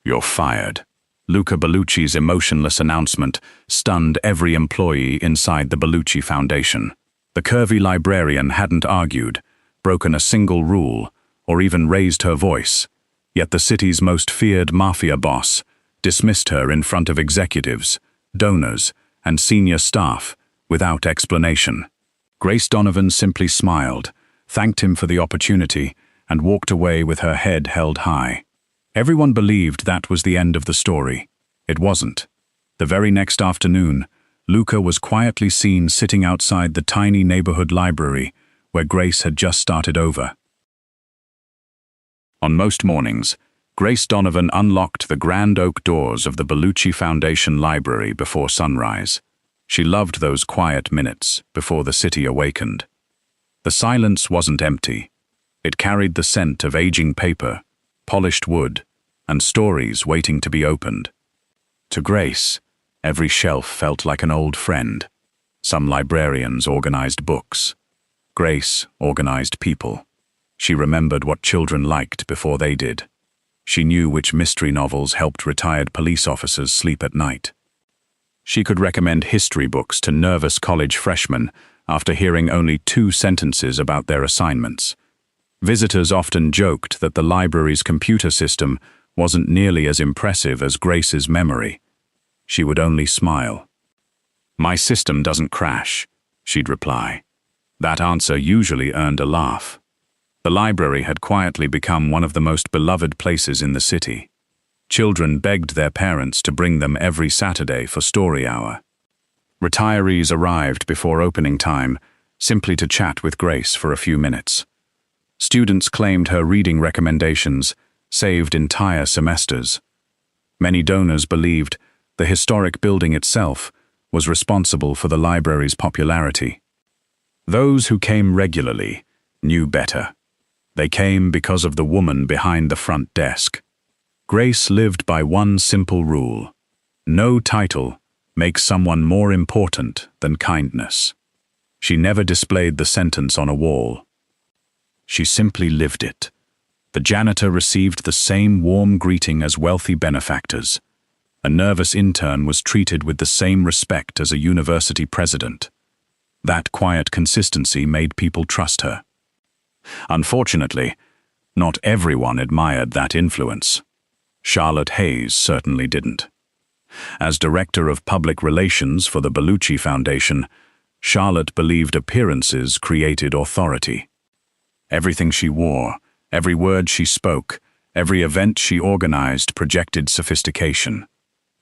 "You're fired." Luca Bellucci's emotionless announcement stunned every employee inside the Bellucci Foundation. The curvy librarian hadn't argued, broken a single rule, or even raised her voice, yet the city's most feared mafia boss dismissed her in front of executives, donors, and senior staff without explanation. Grace Donovan simply smiled, thanked him for the opportunity, and walked away with her head held high. Everyone believed that was the end of the story. It wasn't. The very next afternoon, Luca was quietly seen sitting outside the tiny neighborhood library where Grace had just started over. On most mornings, Grace Donovan unlocked the grand oak doors of the Bellucci Foundation Library before sunrise. She loved those quiet minutes before the city awakened. The silence wasn't empty. It carried the scent of aging paper, polished wood, and stories waiting to be opened. To Grace, every shelf felt like an old friend. Some librarians organized books. Grace organized people. She remembered what children liked before they did. She knew which mystery novels helped retired police officers sleep at night. She could recommend history books to nervous college freshmen after hearing only 2 sentences about their assignments. Visitors often joked that the library's computer system wasn't nearly as impressive as Grace's memory. She would only smile. "My system doesn't crash," she'd reply. That answer usually earned a laugh. The library had quietly become one of the most beloved places in the city. Children begged their parents to bring them every Saturday for story hour. Retirees arrived before opening time, simply to chat with Grace for a few minutes. Students claimed her reading recommendations saved entire semesters. Many donors believed the historic building itself was responsible for the library's popularity. Those who came regularly knew better. They came because of the woman behind the front desk. Grace lived by one simple rule: no title makes someone more important than kindness. She never displayed the sentence on a wall. She simply lived it. The janitor received the same warm greeting as wealthy benefactors. A nervous intern was treated with the same respect as a university president. That quiet consistency made people trust her. Unfortunately, not everyone admired that influence. Charlotte Hayes certainly didn't. As director of public relations for the Bellucci Foundation, Charlotte believed appearances created authority. Everything she wore, every word she spoke, every event she organized projected sophistication.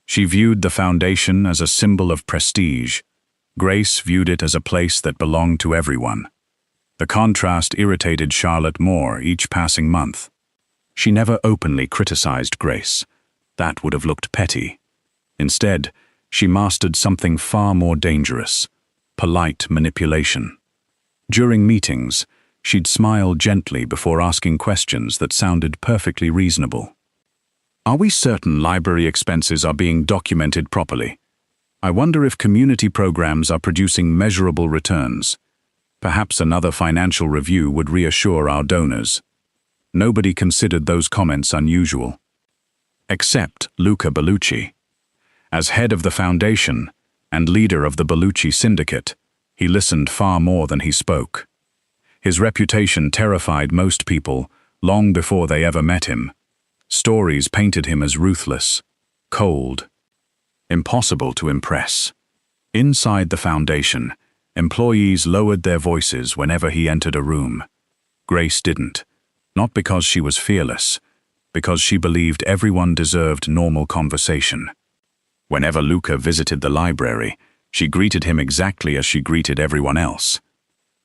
She viewed the foundation as a symbol of prestige. Grace viewed it as a place that belonged to everyone. The contrast irritated Charlotte more each passing month. She never openly criticized Grace. That would have looked petty. Instead, she mastered something far more dangerous: polite manipulation. During meetings, she'd smile gently before asking questions that sounded perfectly reasonable. "Are we certain library expenses are being documented properly? I wonder if community programs are producing measurable returns. Perhaps another financial review would reassure our donors." Nobody considered those comments unusual. Except Luca Bellucci. As head of the foundation and leader of the Bellucci syndicate, he listened far more than he spoke. His reputation terrified most people long before they ever met him. Stories painted him as ruthless, cold, impossible to impress. Inside the foundation, employees lowered their voices whenever he entered a room. Grace didn't, not because she was fearless, because she believed everyone deserved normal conversation. Whenever Luca visited the library, she greeted him exactly as she greeted everyone else.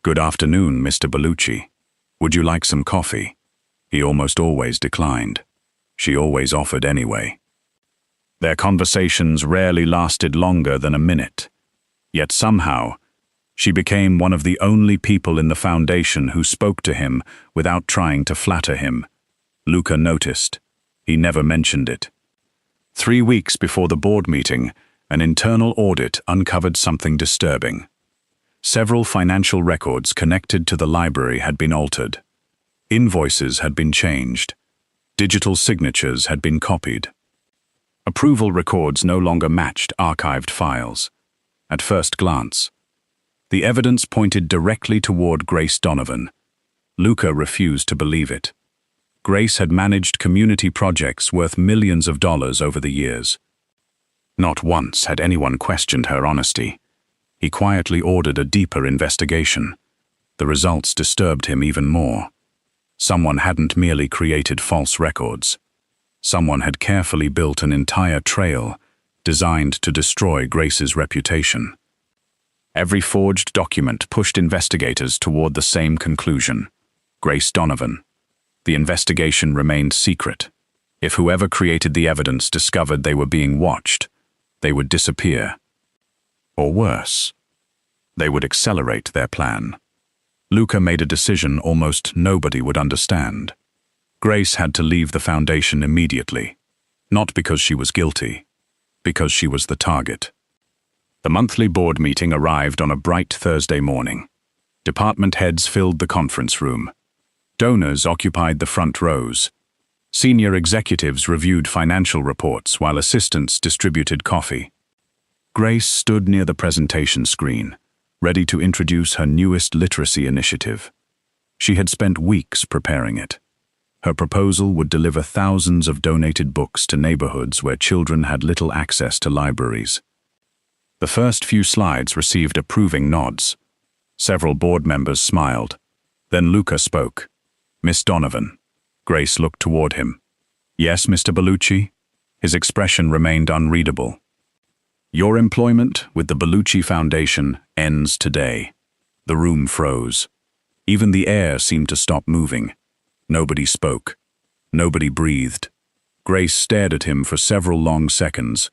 "Good afternoon, Mr. Bellucci. Would you like some coffee?" He almost always declined. She always offered anyway. Their conversations rarely lasted longer than a minute. Yet somehow, she became one of the only people in the foundation who spoke to him without trying to flatter him. Luca noticed. He never mentioned it. 3 weeks before the board meeting, an internal audit uncovered something disturbing. Several financial records connected to the library had been altered. Invoices had been changed. Digital signatures had been copied. Approval records no longer matched archived files. At first glance, the evidence pointed directly toward Grace Donovan. Luca refused to believe it. Grace had managed community projects worth millions of dollars over the years. Not once had anyone questioned her honesty. He quietly ordered a deeper investigation. The results disturbed him even more. Someone hadn't merely created false records. Someone had carefully built an entire trail designed to destroy Grace's reputation. Every forged document pushed investigators toward the same conclusion: Grace Donovan. The investigation remained secret. If whoever created the evidence discovered they were being watched, they would disappear. Or worse, they would accelerate their plan. Luca made a decision almost nobody would understand. Grace had to leave the foundation immediately, not because she was guilty, because she was the target. The monthly board meeting arrived on a bright Thursday morning. Department heads filled the conference room. Donors occupied the front rows. Senior executives reviewed financial reports while assistants distributed coffee. Grace stood near the presentation screen, ready to introduce her newest literacy initiative. She had spent weeks preparing it. Her proposal would deliver thousands of donated books to neighborhoods where children had little access to libraries. The first few slides received approving nods. Several board members smiled. Then Luca spoke. "Miss Donovan." Grace looked toward him. "Yes, Mr. Bellucci?" His expression remained unreadable. "Your employment with the Bellucci Foundation ends today." The room froze. Even the air seemed to stop moving. Nobody spoke. Nobody breathed. Grace stared at him for several long seconds.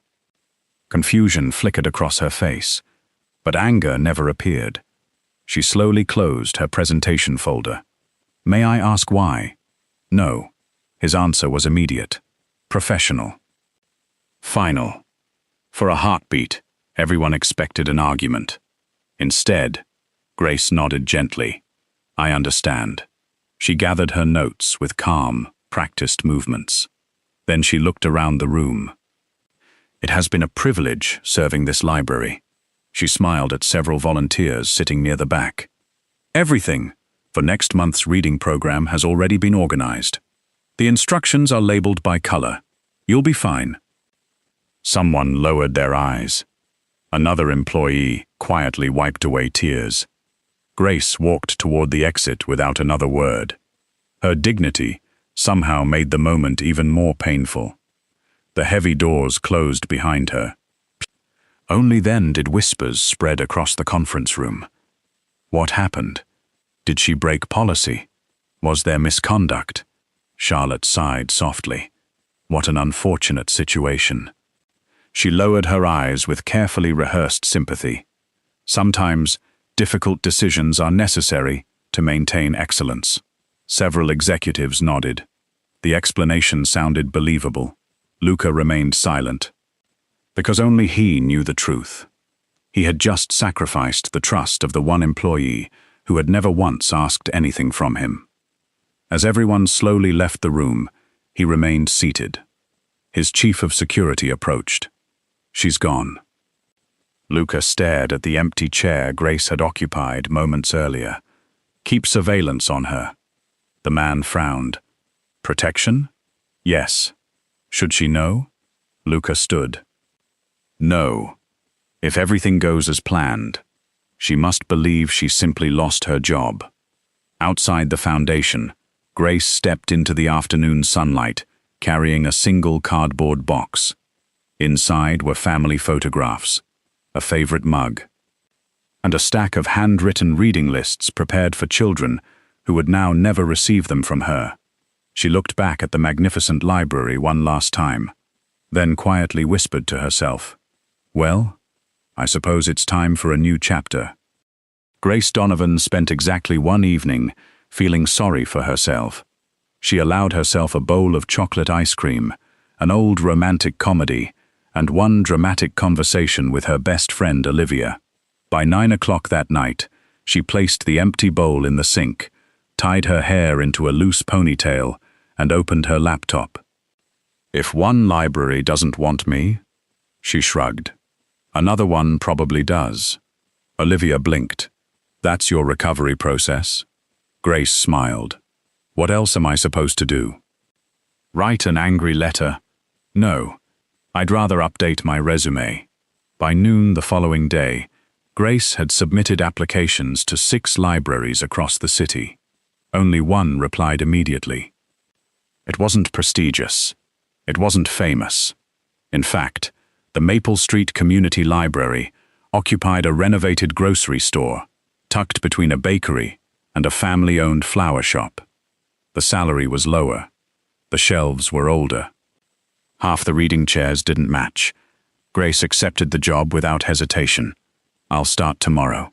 Confusion flickered across her face, but anger never appeared. She slowly closed her presentation folder. "May I ask why?" "No." His answer was immediate. Professional. Final. For a heartbeat, everyone expected an argument. Instead, Grace nodded gently. "I understand." She gathered her notes with calm, practiced movements. Then she looked around the room. "It has been a privilege serving this library." She smiled at several volunteers sitting near the back. "Everything for next month's reading program has already been organized. The instructions are labeled by color. You'll be fine." Someone lowered their eyes. Another employee quietly wiped away tears. Grace walked toward the exit without another word. Her dignity somehow made the moment even more painful. The heavy doors closed behind her. Only then did whispers spread across the conference room. What happened? Did she break policy? Was there misconduct? Charlotte sighed softly. What an unfortunate situation. She lowered her eyes with carefully rehearsed sympathy. Sometimes, difficult decisions are necessary to maintain excellence. Several executives nodded. The explanation sounded believable. Luca remained silent, because only he knew the truth. He had just sacrificed the trust of the one employee who had never once asked anything from him. As everyone slowly left the room, he remained seated. His chief of security approached. "She's gone." Luca stared at the empty chair Grace had occupied moments earlier. "Keep surveillance on her." The man frowned. "Protection?" "Yes." "Should she know?" Luca stood. "No. If everything goes as planned, she must believe she simply lost her job." Outside the foundation, Grace stepped into the afternoon sunlight, carrying a single cardboard box. Inside were family photographs, a favorite mug, and a stack of handwritten reading lists prepared for children who would now never receive them from her. She looked back at the magnificent library one last time, then quietly whispered to herself, "Well, I suppose it's time for a new chapter." Grace Donovan spent exactly one evening feeling sorry for herself. She allowed herself a bowl of chocolate ice cream, an old romantic comedy, and one dramatic conversation with her best friend Olivia. By 9 o'clock that night, she placed the empty bowl in the sink, tied her hair into a loose ponytail, and opened her laptop. If one library doesn't want me, she shrugged. Another one probably does. Olivia blinked. That's your recovery process? Grace smiled. What else am I supposed to do? Write an angry letter? No. I'd rather update my resume. By noon the following day, Grace had submitted applications to 6 libraries across the city. Only one replied immediately. It wasn't prestigious. It wasn't famous. In fact, the Maple Street Community Library occupied a renovated grocery store, tucked between a bakery and a family-owned flower shop. The salary was lower. The shelves were older. Half the reading chairs didn't match. Grace accepted the job without hesitation. I'll start tomorrow.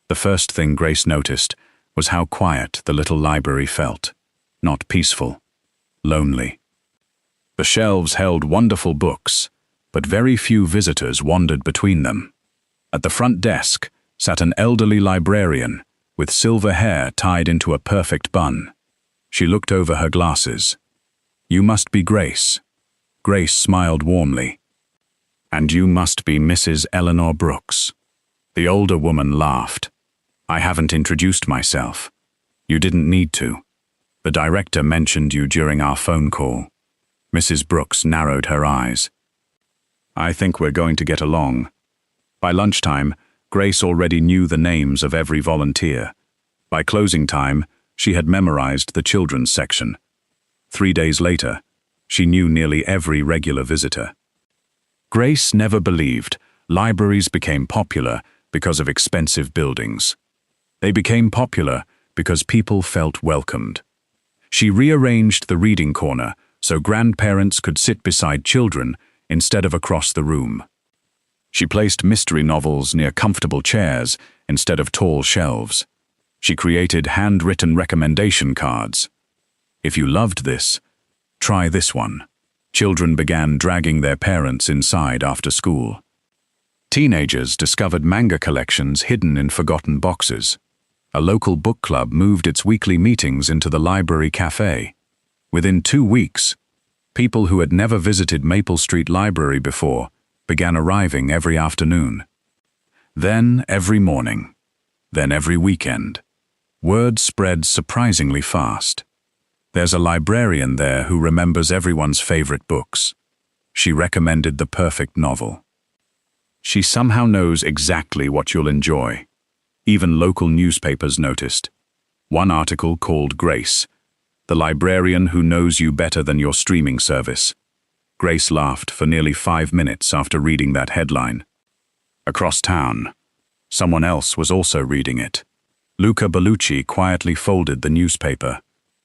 The first thing Grace noticed was how quiet the little library felt. Not peaceful. Lonely. The shelves held wonderful books, but very few visitors wandered between them. At the front desk sat an elderly librarian with silver hair tied into a perfect bun. She looked over her glasses. You must be Grace. Grace smiled warmly. And you must be Mrs. Eleanor Brooks. The older woman laughed. I haven't introduced myself. You didn't need to. The director mentioned you during our phone call. Mrs. Brooks narrowed her eyes. I think we're going to get along. By lunchtime, Grace already knew the names of every volunteer. By closing time, she had memorized the children's section. 3 days later, she knew nearly every regular visitor. Grace never believed libraries became popular because of expensive buildings. They became popular because people felt welcomed. She rearranged the reading corner so grandparents could sit beside children instead of across the room. She placed mystery novels near comfortable chairs instead of tall shelves. She created handwritten recommendation cards. If you loved this, try this one. Children began dragging their parents inside after school. Teenagers discovered manga collections hidden in forgotten boxes. A local book club moved its weekly meetings into the library cafe. Within 2 weeks, people who had never visited Maple Street Library before began arriving every afternoon. Then every morning. Then every weekend. Word spread surprisingly fast. There's a librarian there who remembers everyone's favorite books. She recommended the perfect novel. She somehow knows exactly what you'll enjoy. Even local newspapers noticed. One article called Grace, the librarian who knows you better than your streaming service. Grace laughed for nearly 5 minutes after reading that headline. Across town, someone else was also reading it. Luca Bellucci quietly folded the newspaper.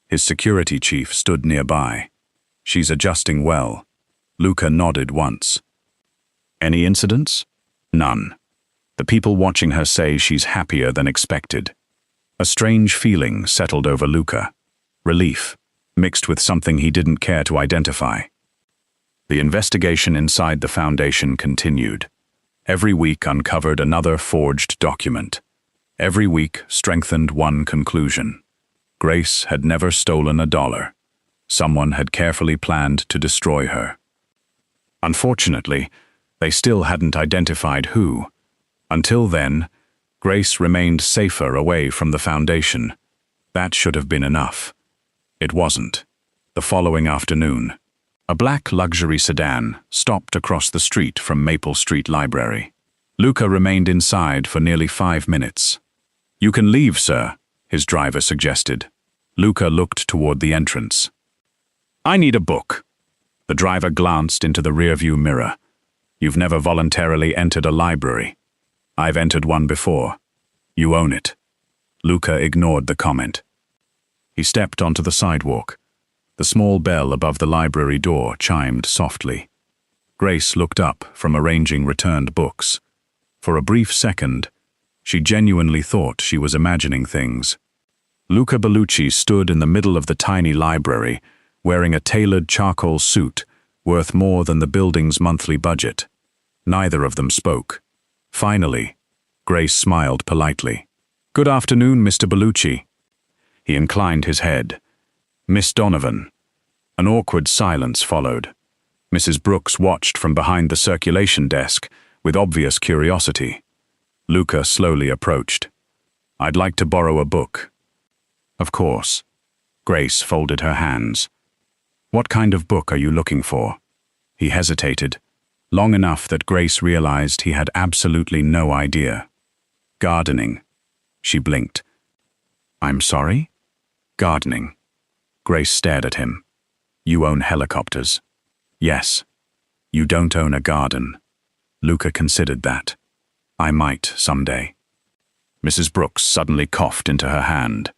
His security chief stood nearby. She's adjusting well. Luca nodded once. Any incidents? None. The people watching her say she's happier than expected. A strange feeling settled over Luca. Relief, mixed with something he didn't care to identify. The investigation inside the foundation continued. Every week uncovered another forged document. Every week strengthened one conclusion. Grace had never stolen $1. Someone had carefully planned to destroy her. Unfortunately, they still hadn't identified who. Until then, Grace remained safer away from the foundation. That should have been enough. It wasn't. The following afternoon, a black luxury sedan stopped across the street from Maple Street Library. Luca remained inside for nearly 5 minutes. You can leave, sir, his driver suggested. Luca looked toward the entrance. I need a book. The driver glanced into the rearview mirror. You've never voluntarily entered a library. I've entered one before. You own it. Luca ignored the comment. He stepped onto the sidewalk. The small bell above the library door chimed softly. Grace looked up from arranging returned books. For a brief second, she genuinely thought she was imagining things. Luca Bellucci stood in the middle of the tiny library, wearing a tailored charcoal suit worth more than the building's monthly budget. Neither of them spoke. Finally, Grace smiled politely. Good afternoon, Mr. Bellucci. He inclined his head. Miss Donovan. An awkward silence followed. Mrs. Brooks watched from behind the circulation desk with obvious curiosity. Luca slowly approached. "I'd like to borrow a book." "Of course." Grace folded her hands. "What kind of book are you looking for?" He hesitated, long enough that Grace realized he had absolutely no idea. "Gardening." She blinked. "I'm sorry?" "Gardening." Grace stared at him. "You own helicopters?" "Yes." "You don't own a garden." Luca considered that. "I might someday." Mrs. Brooks suddenly coughed into her hand,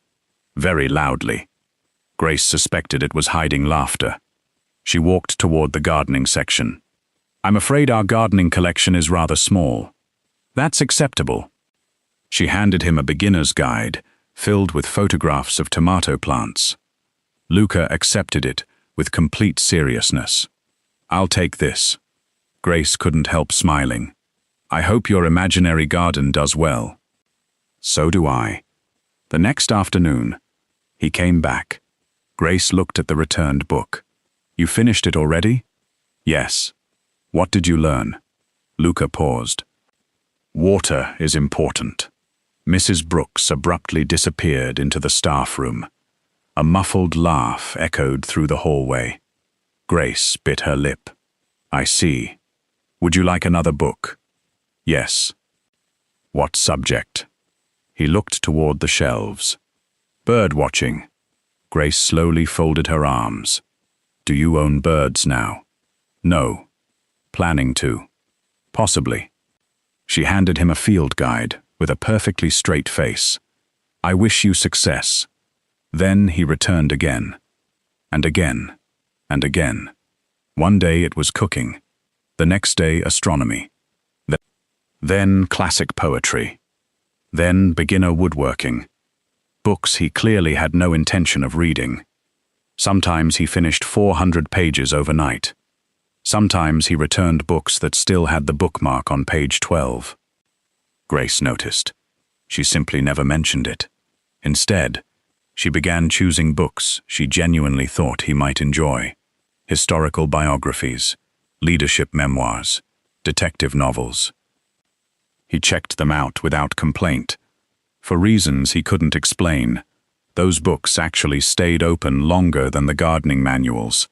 very loudly. Grace suspected it was hiding laughter. She walked toward the gardening section. "I'm afraid our gardening collection is rather small." "That's acceptable." She handed him a beginner's guide, filled with photographs of tomato plants. Luca accepted it with complete seriousness. "I'll take this." Grace couldn't help smiling. "I hope your imaginary garden does well." "So do I." The next afternoon, he came back. Grace looked at the returned book. "You finished it already?" "Yes." "What did you learn?" Luca paused. "Water is important." Mrs. Brooks abruptly disappeared into the staff room. A muffled laugh echoed through the hallway. Grace bit her lip. "I see. Would you like another book?" "Yes." "What subject?" He looked toward the shelves. "Bird watching." Grace slowly folded her arms. "Do you own birds now?" "No." "Planning to?" "Possibly." She handed him a field guide with a perfectly straight face. "I wish you success." Then he returned again, and again, and again. One day it was cooking, the next day astronomy, then classic poetry, then beginner woodworking. Books he clearly had no intention of reading. Sometimes he finished 400 pages overnight. Sometimes he returned books that still had the bookmark on page 12. Grace noticed. She simply never mentioned it. Instead, she began choosing books she genuinely thought he might enjoy. Historical biographies, leadership memoirs, detective novels. He checked them out without complaint. For reasons he couldn't explain, those books actually stayed open longer than the gardening manuals.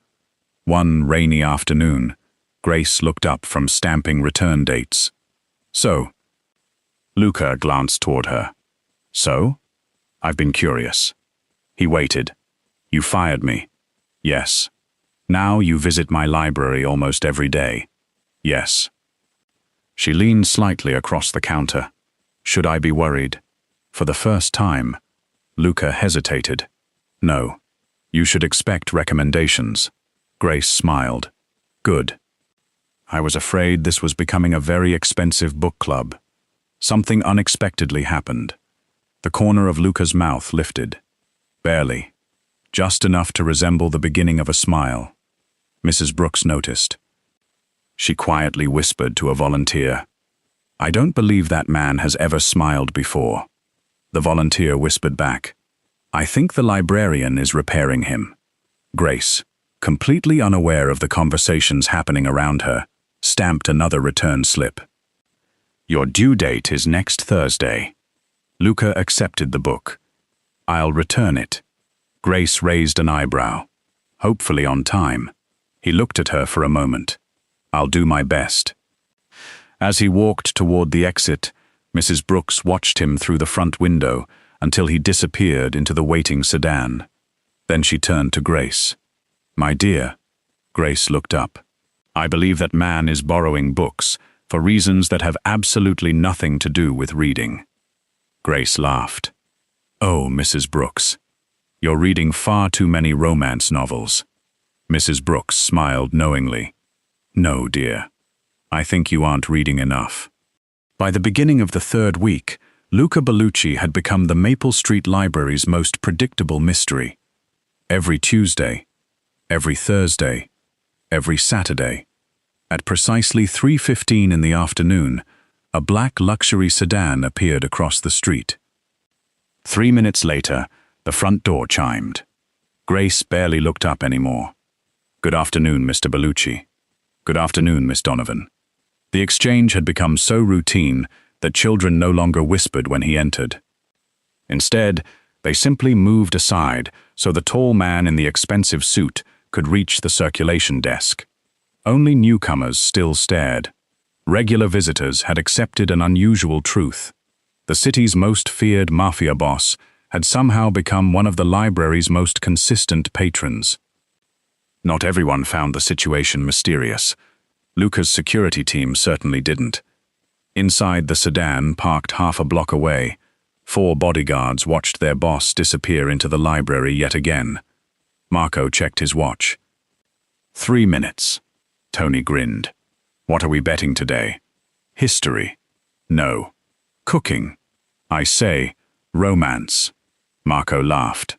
One rainy afternoon, Grace looked up from stamping return dates. "So?" Luca glanced toward her. "So?" "I've been curious." He waited. "You fired me." "Yes." "Now you visit my library almost every day." "Yes." She leaned slightly across the counter. "Should I be worried?" For the first time, Luca hesitated. "No. You should expect recommendations." Grace smiled. "Good." "I was afraid this was becoming a very expensive book club." Something unexpectedly happened. The corner of Luca's mouth lifted. Barely. Just enough to resemble the beginning of a smile. Mrs. Brooks noticed. She quietly whispered to a volunteer, "I don't believe that man has ever smiled before." The volunteer whispered back, "I think the librarian is repairing him." Grace, completely unaware of the conversations happening around her, stamped another return slip. "Your due date is next Thursday." Luca accepted the book. "I'll return it." Grace raised an eyebrow. "Hopefully on time." He looked at her for a moment. "I'll do my best." As he walked toward the exit, Mrs. Brooks watched him through the front window until he disappeared into the waiting sedan. Then she turned to Grace. "My dear." Grace looked up. "I believe that man is borrowing books for reasons that have absolutely nothing to do with reading." Grace laughed. "Oh, Mrs. Brooks, you're reading far too many romance novels." Mrs. Brooks smiled knowingly. "No, dear. I think you aren't reading enough." By the beginning of the third week, Luca Bellucci had become the Maple Street Library's most predictable mystery. Every Tuesday, every Thursday, every Saturday, at precisely 3:15 in the afternoon, a black luxury sedan appeared across the street. 3 minutes later, the front door chimed. Grace barely looked up anymore. "Good afternoon, Mr. Bellucci." "Good afternoon, Miss Donovan." The exchange had become so routine that children no longer whispered when he entered. Instead, they simply moved aside so the tall man in the expensive suit could reach the circulation desk. Only newcomers still stared. Regular visitors had accepted an unusual truth. The city's most feared mafia boss had somehow become one of the library's most consistent patrons. Not everyone found the situation mysterious. Luca's security team certainly didn't. Inside the sedan, parked half a block away, 4 bodyguards watched their boss disappear into the library yet again. Marco checked his watch. 3 minutes. Tony grinned. "What are we betting today?" "History." "No." "Cooking." "I say, romance." Marco laughed.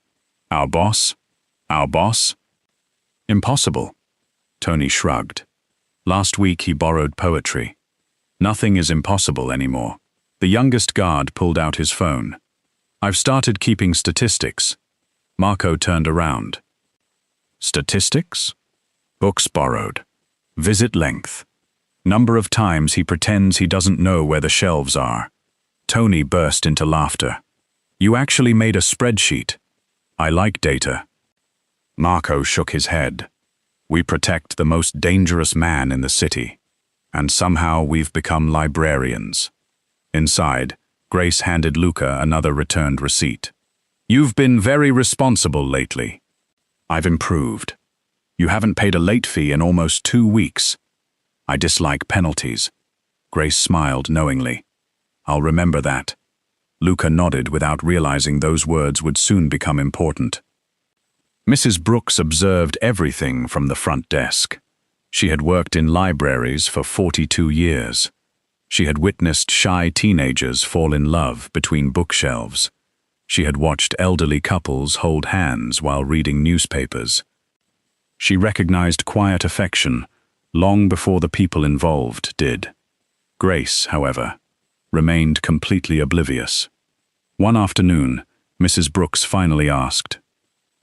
"Our boss? Our boss?" "Impossible." Tony shrugged. "Last week he borrowed poetry. Nothing is impossible anymore." The youngest guard pulled out his phone. "I've started keeping statistics." Marco turned around. "Statistics?" "Books borrowed. Visit length. Number of times he pretends he doesn't know where the shelves are." Tony burst into laughter. "You actually made a spreadsheet." "I like data." Marco shook his head. "We protect the most dangerous man in the city, and somehow we've become librarians." Inside, Grace handed Luca another returned receipt. "You've been very responsible lately." "I've improved. You haven't paid a late fee in almost 2 weeks. I dislike penalties." Grace smiled knowingly. "I'll remember that." Luca nodded without realizing those words would soon become important. Mrs. Brooks observed everything from the front desk. She had worked in libraries for 42 years. She had witnessed shy teenagers fall in love between bookshelves. She had watched elderly couples hold hands while reading newspapers. She recognized quiet affection long before the people involved did. Grace, however, remained completely oblivious. One afternoon, Mrs. Brooks finally asked,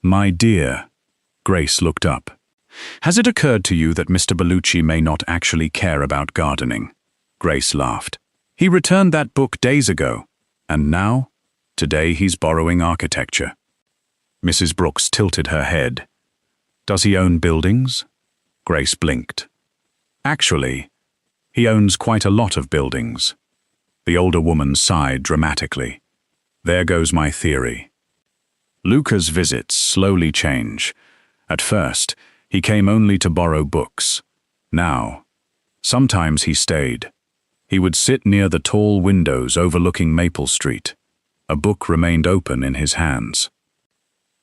"My dear," Grace looked up, "has it occurred to you that Mr. Bellucci may not actually care about gardening?" Grace laughed. "He returned that book days ago, and now, today he's borrowing architecture." Mrs. Brooks tilted her head. "Does he own buildings?" Grace blinked. "Actually, he owns quite a lot of buildings." The older woman sighed dramatically. "There goes my theory." Luca's visits slowly change. At first, he came only to borrow books. Now, sometimes he stayed. He would sit near the tall windows overlooking Maple Street. A book remained open in his hands.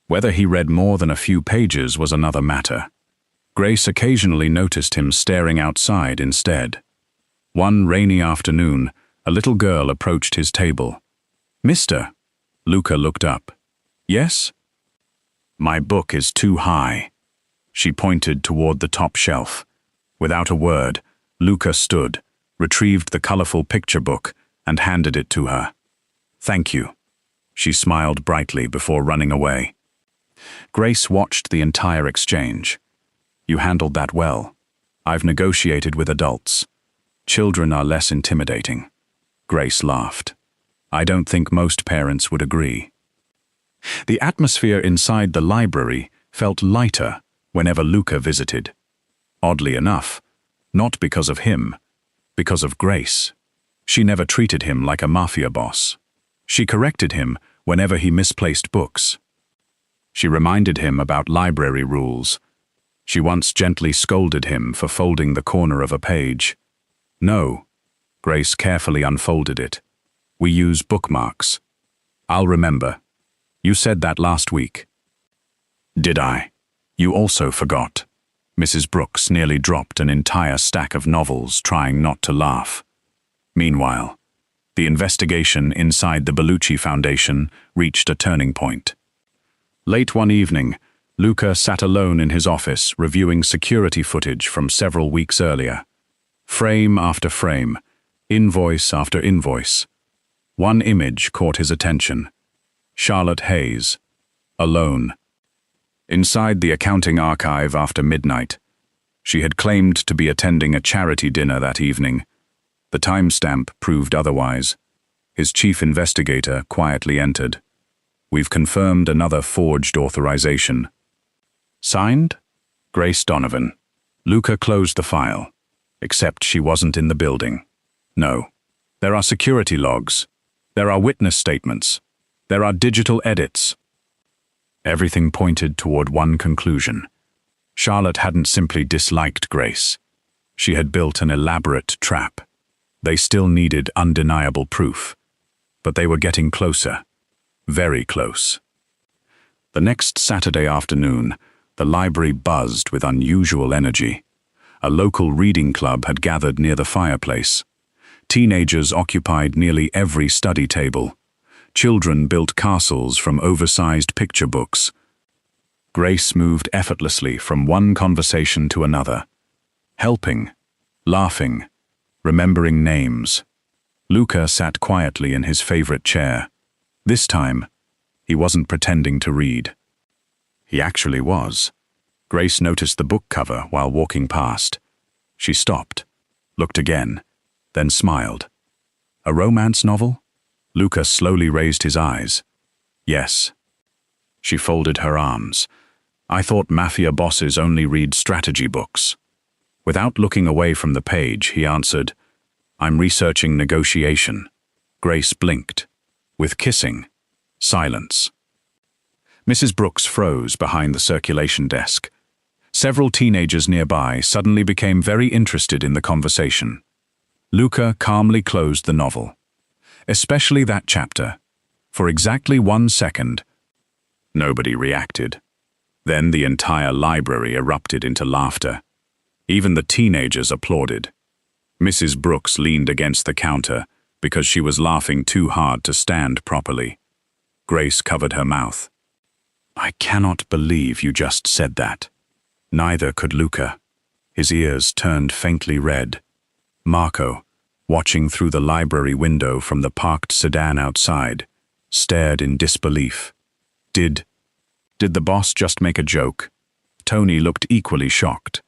Whether he read more than a few pages was another matter. Grace occasionally noticed him staring outside instead. One rainy afternoon, a little girl approached his table. "Mister?" Luca looked up. "Yes?" "My book is too high." She pointed toward the top shelf. Without a word, Luca stood, retrieved the colorful picture book, and handed it to her. "Thank you." She smiled brightly before running away. Grace watched the entire exchange. "You handled that well. I've negotiated with adults. Children are less intimidating." Grace laughed. "I don't think most parents would agree." The atmosphere inside the library felt lighter whenever Luca visited. Oddly enough, not because of him, because of Grace. She never treated him like a mafia boss. She corrected him whenever he misplaced books. She reminded him about library rules. She once gently scolded him for folding the corner of a page. "No," Grace carefully unfolded it. "We use bookmarks." "I'll remember. You said that last week." "Did I? You also forgot." Mrs. Brooks nearly dropped an entire stack of novels, trying not to laugh. Meanwhile, the investigation inside the Bellucci Foundation reached a turning point. Late one evening, Luca sat alone in his office reviewing security footage from several weeks earlier. Frame after frame, invoice after invoice. One image caught his attention. Charlotte Hayes, alone. Inside the accounting archive after midnight, She had claimed to be attending a charity dinner that evening. The timestamp proved otherwise. His chief investigator quietly entered. "We've confirmed another forged authorization." Signed? Grace Donovan. Luca closed the file, except she wasn't in the building. No. There are security logs. There are witness statements. There are digital edits. Everything pointed toward one conclusion. Charlotte hadn't simply disliked Grace. She had built an elaborate trap. They still needed undeniable proof. But they were getting closer. Very close. The next Saturday afternoon, the library buzzed with unusual energy. A local reading club had gathered near the fireplace. Teenagers occupied nearly every study table. Children built castles from oversized picture books. Grace moved effortlessly from one conversation to another, helping, laughing, remembering names. Luca sat quietly in his favorite chair. This time, he wasn't pretending to read. He actually was. Grace noticed the book cover while walking past. She stopped, looked again, then smiled. A romance novel? Luca slowly raised his eyes. Yes. She folded her arms. I thought mafia bosses only read strategy books. Without looking away from the page, he answered, I'm researching negotiation. Grace blinked. With kissing, silence. Mrs. Brooks froze behind the circulation desk. Several teenagers nearby suddenly became very interested in the conversation. Luca calmly closed the novel. Especially that chapter. For exactly 1 second. Nobody reacted. Then the entire library erupted into laughter. Even the teenagers applauded. Mrs. Brooks leaned against the counter because she was laughing too hard to stand properly. Grace covered her mouth. I cannot believe you just said that. Neither could Luca. His ears turned faintly red. Marco, watching through the library window from the parked sedan outside, stared in disbelief. Did the boss just make a joke? Tony looked equally shocked.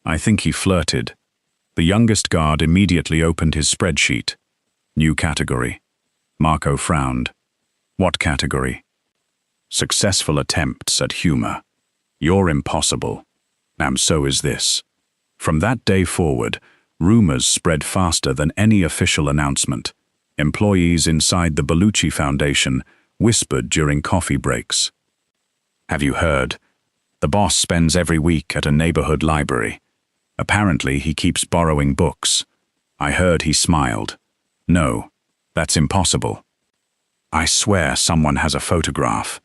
I think he flirted. The youngest guard immediately opened his spreadsheet. New category. Marco frowned. What category? Successful attempts at humor. You're impossible. And so is this. From that day forward, rumors spread faster than any official announcement. Employees inside the Bellucci Foundation whispered during coffee breaks. Have you heard? The boss spends every week at a neighborhood library. Apparently he keeps borrowing books. I heard he smiled. No, that's impossible. I swear someone has a photograph.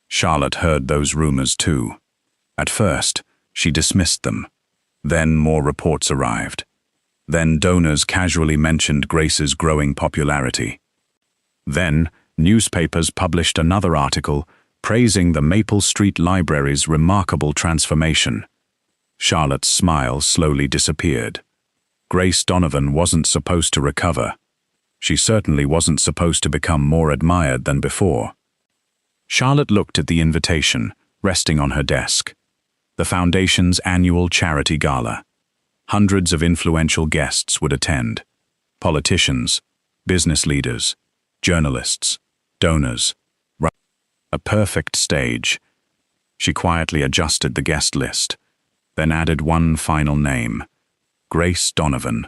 Charlotte heard those rumors too. At first, she dismissed them. Then more reports arrived. Then donors casually mentioned Grace's growing popularity. Then, newspapers published another article praising the Maple Street Library's remarkable transformation. Charlotte's smile slowly disappeared. Grace Donovan wasn't supposed to recover. She certainly wasn't supposed to become more admired than before. Charlotte looked at the invitation, resting on her desk. The Foundation's annual charity gala. Hundreds of influential guests would attend. Politicians, business leaders, journalists, donors. A perfect stage. She quietly adjusted the guest list, then added one final name. Grace Donovan.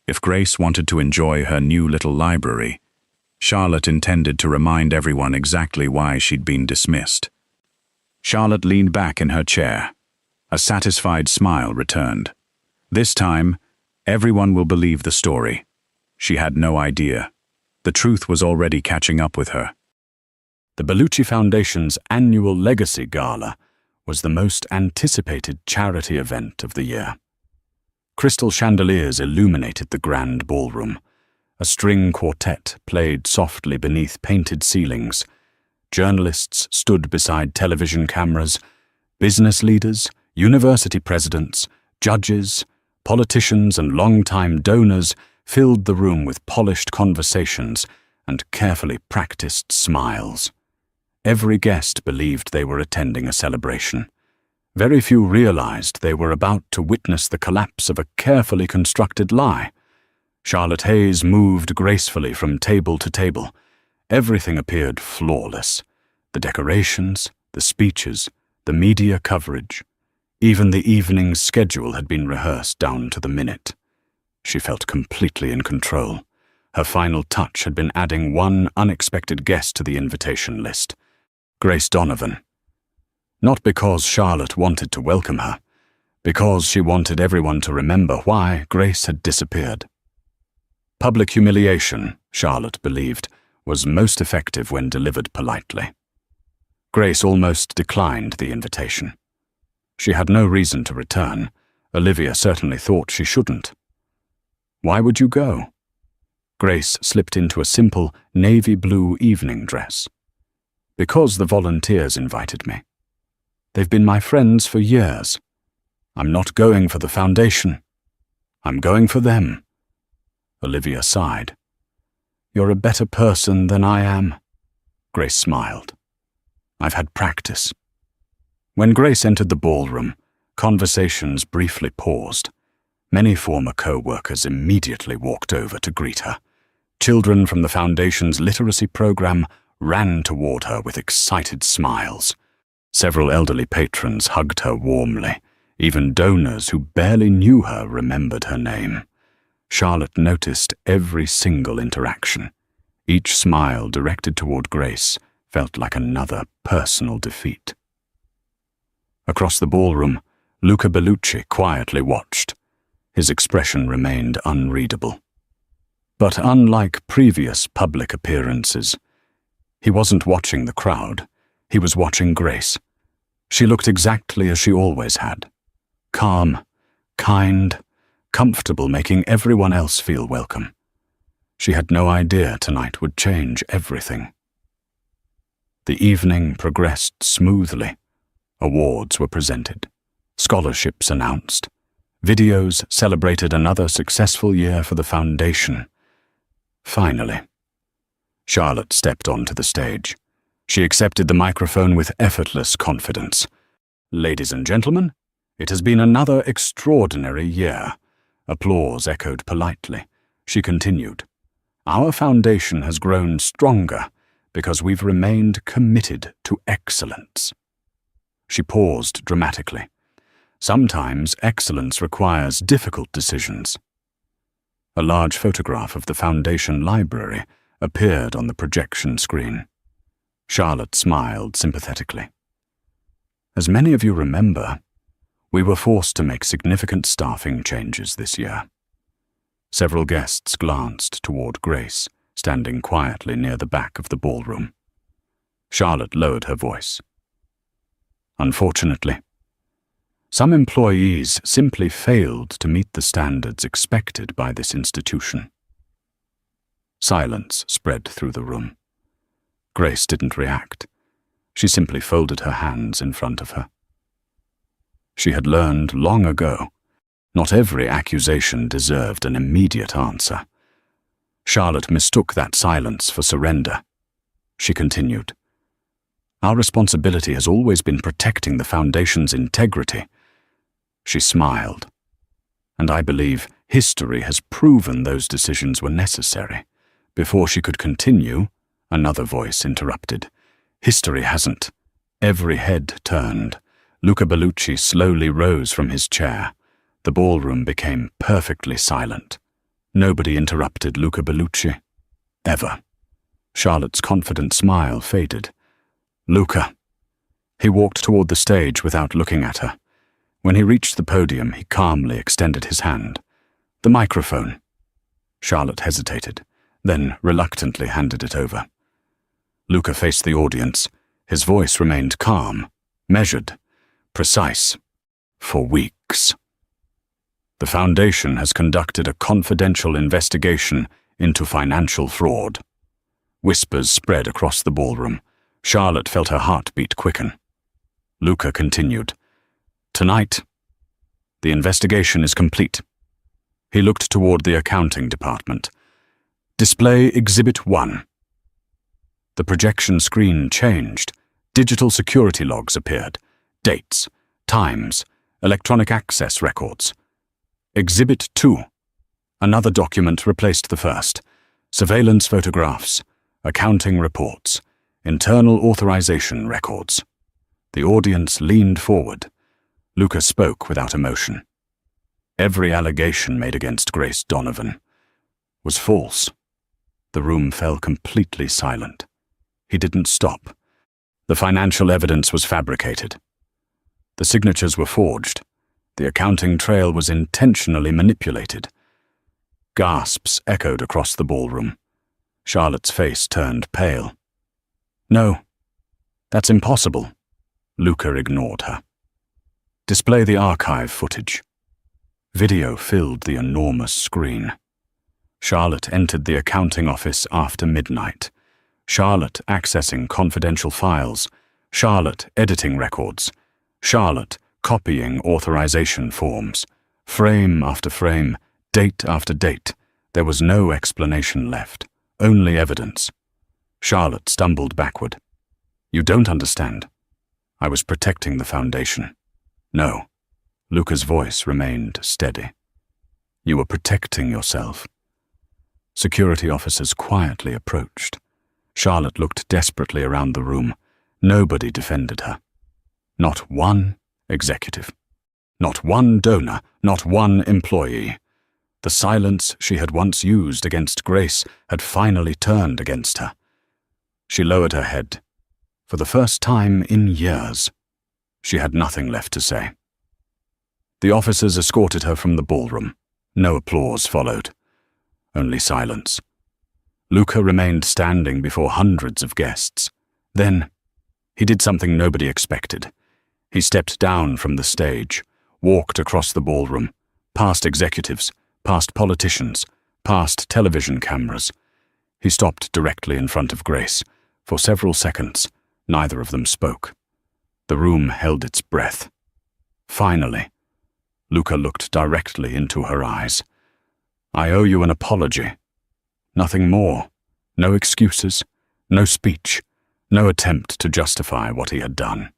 If Grace wanted to enjoy her new little library, Charlotte intended to remind everyone exactly why she'd been dismissed. Charlotte leaned back in her chair. A satisfied smile returned. This time, everyone will believe the story. She had no idea. The truth was already catching up with her. The Bellucci Foundation's annual Legacy Gala was the most anticipated charity event of the year. Crystal chandeliers illuminated the grand ballroom. A string quartet played softly beneath painted ceilings. Journalists stood beside television cameras. Business leaders, university presidents, judges, politicians, and longtime donors filled the room with polished conversations and carefully practiced smiles. Every guest believed they were attending a celebration. Very few realized they were about to witness the collapse of a carefully constructed lie. Charlotte Hayes moved gracefully from table to table. Everything appeared flawless. The decorations, the speeches, the media coverage. Even the evening's schedule had been rehearsed down to the minute. She felt completely in control. Her final touch had been adding one unexpected guest to the invitation list: Grace Donovan. Not because Charlotte wanted to welcome her, because she wanted everyone to remember why Grace had disappeared. Public humiliation, Charlotte believed, was most effective when delivered politely. Grace almost declined the invitation. She had no reason to return. Olivia certainly thought she shouldn't. Why would you go? Grace slipped into a simple navy blue evening dress. Because the volunteers invited me. They've been my friends for years. I'm not going for the foundation. I'm going for them. Olivia sighed. You're a better person than I am. Grace smiled. I've had practice. When Grace entered the ballroom, conversations briefly paused. Many former co-workers immediately walked over to greet her. Children from the Foundation's literacy program ran toward her with excited smiles. Several elderly patrons hugged her warmly. Even donors who barely knew her remembered her name. Charlotte noticed every single interaction. Each smile directed toward Grace felt like another personal defeat. Across the ballroom, Luca Bellucci quietly watched. His expression remained unreadable. But unlike previous public appearances, he wasn't watching the crowd. He was watching Grace. She looked exactly as she always had. Calm, kind, comfortable, making everyone else feel welcome. She had no idea tonight would change everything. The evening progressed smoothly. Awards were presented. Scholarships announced. Videos celebrated another successful year for the Foundation. Finally, Charlotte stepped onto the stage. She accepted the microphone with effortless confidence. Ladies and gentlemen, it has been another extraordinary year. Applause echoed politely. She continued. Our foundation has grown stronger because we've remained committed to excellence. She paused dramatically. Sometimes excellence requires difficult decisions. A large photograph of the Foundation library appeared on the projection screen. Charlotte smiled sympathetically. As many of you remember, we were forced to make significant staffing changes this year. Several guests glanced toward Grace, standing quietly near the back of the ballroom. Charlotte lowered her voice. Unfortunately, some employees simply failed to meet the standards expected by this institution. Silence spread through the room. Grace didn't react. She simply folded her hands in front of her. She had learned long ago, not every accusation deserved an immediate answer. Charlotte mistook that silence for surrender. She continued. Our responsibility has always been protecting the Foundation's integrity. She smiled. And I believe history has proven those decisions were necessary. Before she could continue, another voice interrupted. History hasn't. Every head turned. Luca Bellucci slowly rose from his chair. The ballroom became perfectly silent. Nobody interrupted Luca Bellucci. Ever. Charlotte's confident smile faded. Luca. He walked toward the stage without looking at her. When he reached the podium, he calmly extended his hand. The microphone. Charlotte hesitated, then reluctantly handed it over. Luca faced the audience. His voice remained calm, measured, precise. For weeks. The Foundation has conducted a confidential investigation into financial fraud. Whispers spread across the ballroom. Charlotte felt her heartbeat quicken. Luca continued. Tonight, the investigation is complete. He looked toward the accounting department. Display Exhibit 1. The projection screen changed. Digital security logs appeared. Dates, Times, electronic access records. Exhibit 2. Another document replaced the first. Surveillance photographs, accounting reports, internal authorization records. The audience leaned forward. Luca spoke without emotion. Every allegation made against Grace Donovan was false. The room fell completely silent. He didn't stop. The financial evidence was fabricated. The signatures were forged. The accounting trail was intentionally manipulated. Gasps echoed across the ballroom. Charlotte's face turned pale. No, that's impossible. Luca ignored her. Display the archive footage. Video filled the enormous screen. Charlotte entered the accounting office after midnight. Charlotte accessing confidential files. Charlotte editing records. Charlotte copying authorization forms. Frame after frame, date after date. There was no explanation left, only evidence. Charlotte stumbled backward. You don't understand. I was protecting the foundation. No. Luca's voice remained steady. You were protecting yourself. Security officers quietly approached. Charlotte looked desperately around the room. Nobody defended her. Not one executive. Not one donor. Not one employee. The silence she had once used against Grace had finally turned against her. She lowered her head. For the first time in years, she had nothing left to say. The officers escorted her from the ballroom. No applause followed. Only silence. Luca remained standing before hundreds of guests. Then, he did something nobody expected. He stepped down from the stage, walked across the ballroom, past executives, past politicians, past television cameras. He stopped directly in front of Grace. For several seconds, neither of them spoke. The room held its breath. Finally, Luca looked directly into her eyes. I owe you an apology. Nothing more. No excuses, no speech, no attempt to justify what he had done.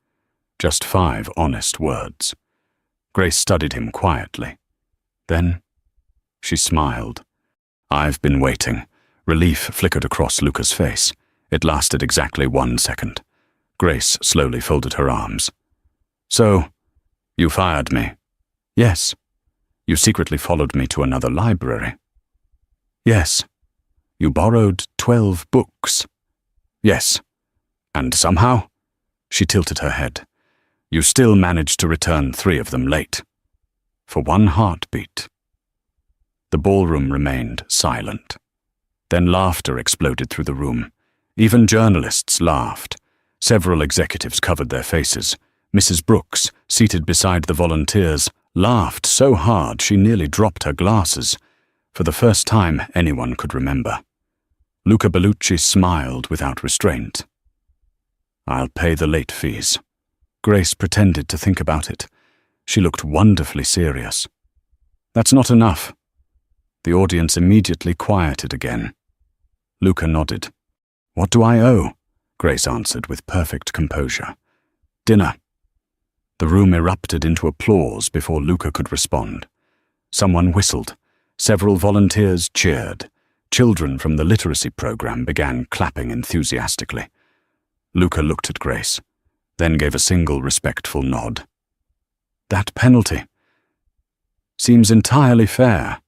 Just 5 honest words. Grace studied him quietly. Then, she smiled. I've been waiting. Relief flickered across Luca's face. It lasted exactly 1 second. Grace slowly folded her arms. So, you fired me? Yes. You secretly followed me to another library? Yes. You borrowed 12 books? Yes. And somehow? She tilted her head. You still managed to return 3 of them late. For 1 heartbeat. The ballroom remained silent. Then laughter exploded through the room. Even journalists laughed. Several executives covered their faces. Mrs. Brooks, seated beside the volunteers, laughed so hard she nearly dropped her glasses. For the first time anyone could remember. Luca Bellucci smiled without restraint. I'll pay the late fees. Grace pretended to think about it. She looked wonderfully serious. That's not enough. The audience immediately quieted again. Luca nodded. What do I owe? Grace answered with perfect composure. Dinner. The room erupted into applause before Luca could respond. Someone whistled. Several volunteers cheered. Children from the literacy program began clapping enthusiastically. Luca looked at Grace, then gave a single respectful nod. That penalty seems entirely fair.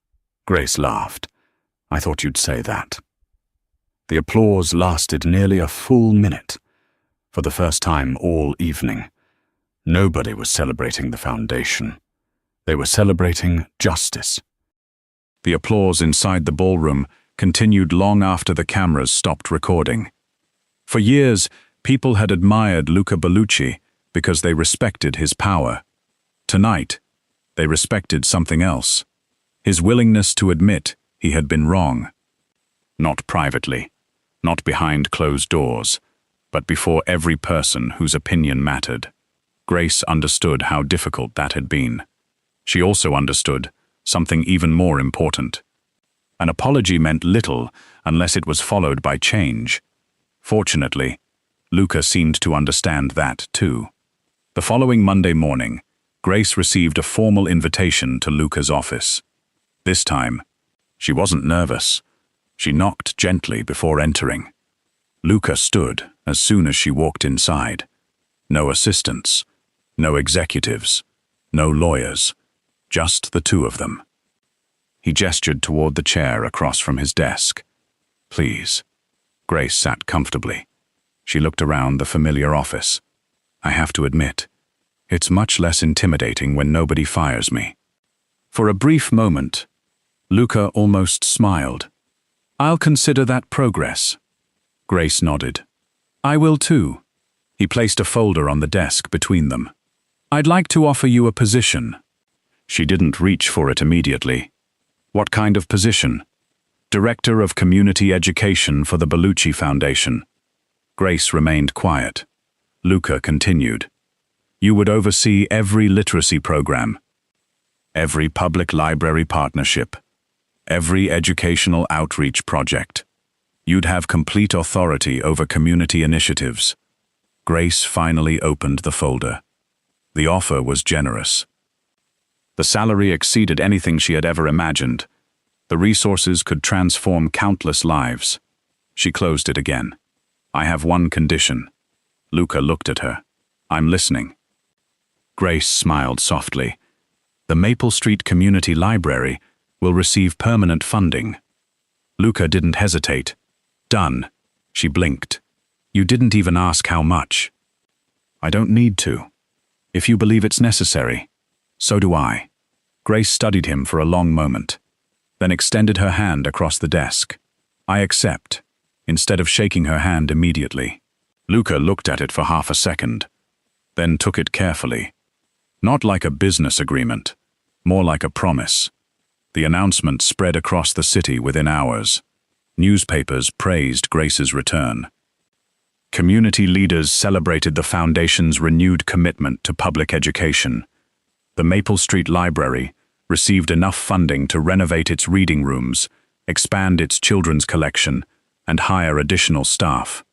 Grace laughed. I thought you'd say that. The applause lasted nearly a full minute. For the first time all evening, nobody was celebrating the foundation. They were celebrating justice. The applause inside the ballroom continued long after the cameras stopped recording. For years, people had admired Luca Bellucci because they respected his power. Tonight, they respected something else. His willingness to admit he had been wrong. Not privately, not behind closed doors, but before every person whose opinion mattered. Grace understood how difficult that had been. She also understood something even more important. An apology meant little unless it was followed by change. Fortunately, Luca seemed to understand that too. The following Monday morning, Grace received a formal invitation to Luca's office. This time, she wasn't nervous. She knocked gently before entering. Luca stood as soon as she walked inside. No assistants, no executives, no lawyers, just the two of them. He gestured toward the chair across from his desk. "Please." Grace sat comfortably. She looked around the familiar office. "I have to admit, it's much less intimidating when nobody fires me." For a brief moment, Luca almost smiled. "I'll consider that progress." Grace nodded. "I will too." He placed a folder on the desk between them. "I'd like to offer you a position." She didn't reach for it immediately. "What kind of position?" "Director of Community Education for the Bellucci Foundation." Grace remained quiet. Luca continued. "You would oversee every literacy program, every public library partnership, every educational outreach project. You'd have complete authority over community initiatives." Grace finally opened the folder. The offer was generous. The salary exceeded anything she had ever imagined. The resources could transform countless lives. She closed it again. "I have one condition." Luca looked at her. "I'm listening." Grace smiled softly. "The Maple Street Community Library will receive permanent funding." Luca didn't hesitate. "Done." She blinked. "You didn't even ask how much." "I don't need to. If you believe it's necessary, so do I." Grace studied him for a long moment, then extended her hand across the desk. "I accept," instead of shaking her hand immediately. Luca looked at it for half a second, then took it carefully. Not like a business agreement, more like a promise. The announcement spread across the city within hours. Newspapers praised Grace's return. Community leaders celebrated the foundation's renewed commitment to public education. The Maple Street Library received enough funding to renovate its reading rooms, expand its children's collection, and hire additional staff.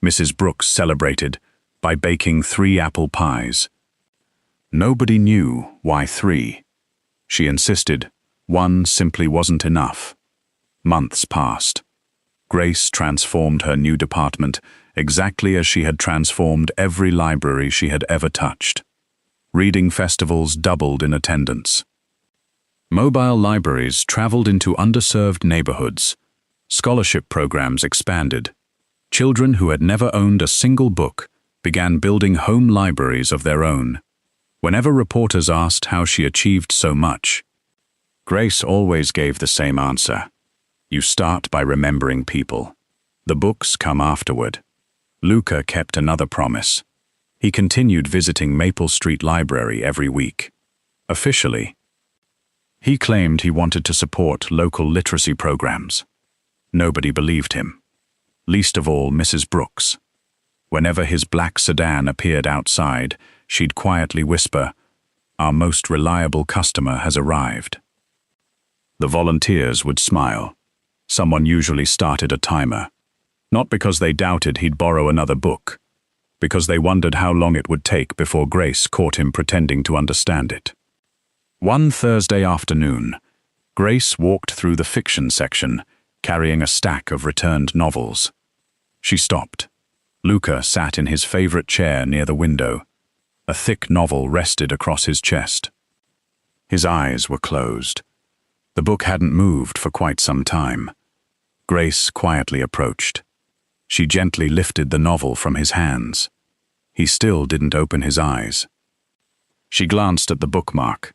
Mrs. Brooks celebrated by baking 3 apple pies. Nobody knew why 3. She insisted 1 simply wasn't enough. Months passed. Grace transformed her new department exactly as she had transformed every library she had ever touched. Reading festivals doubled in attendance. Mobile libraries traveled into underserved neighborhoods. Scholarship programs expanded. Children who had never owned a single book began building home libraries of their own. Whenever reporters asked how she achieved so much, Grace always gave the same answer. "You start by remembering people. The books come afterward." Luca kept another promise. He continued visiting Maple Street Library every week. Officially, he claimed he wanted to support local literacy programs. Nobody believed him. Least of all Mrs. Brooks. Whenever his black sedan appeared outside, she'd quietly whisper, "Our most reliable customer has arrived." The volunteers would smile. Someone usually started a timer. Not because they doubted he'd borrow another book, because they wondered how long it would take before Grace caught him pretending to understand it. One Thursday afternoon, Grace walked through the fiction section, carrying a stack of returned novels. She stopped. Luca sat in his favorite chair near the window. A thick novel rested across his chest. His eyes were closed. The book hadn't moved for quite some time. Grace quietly approached. She gently lifted the novel from his hands. He still didn't open his eyes. She glanced at the bookmark.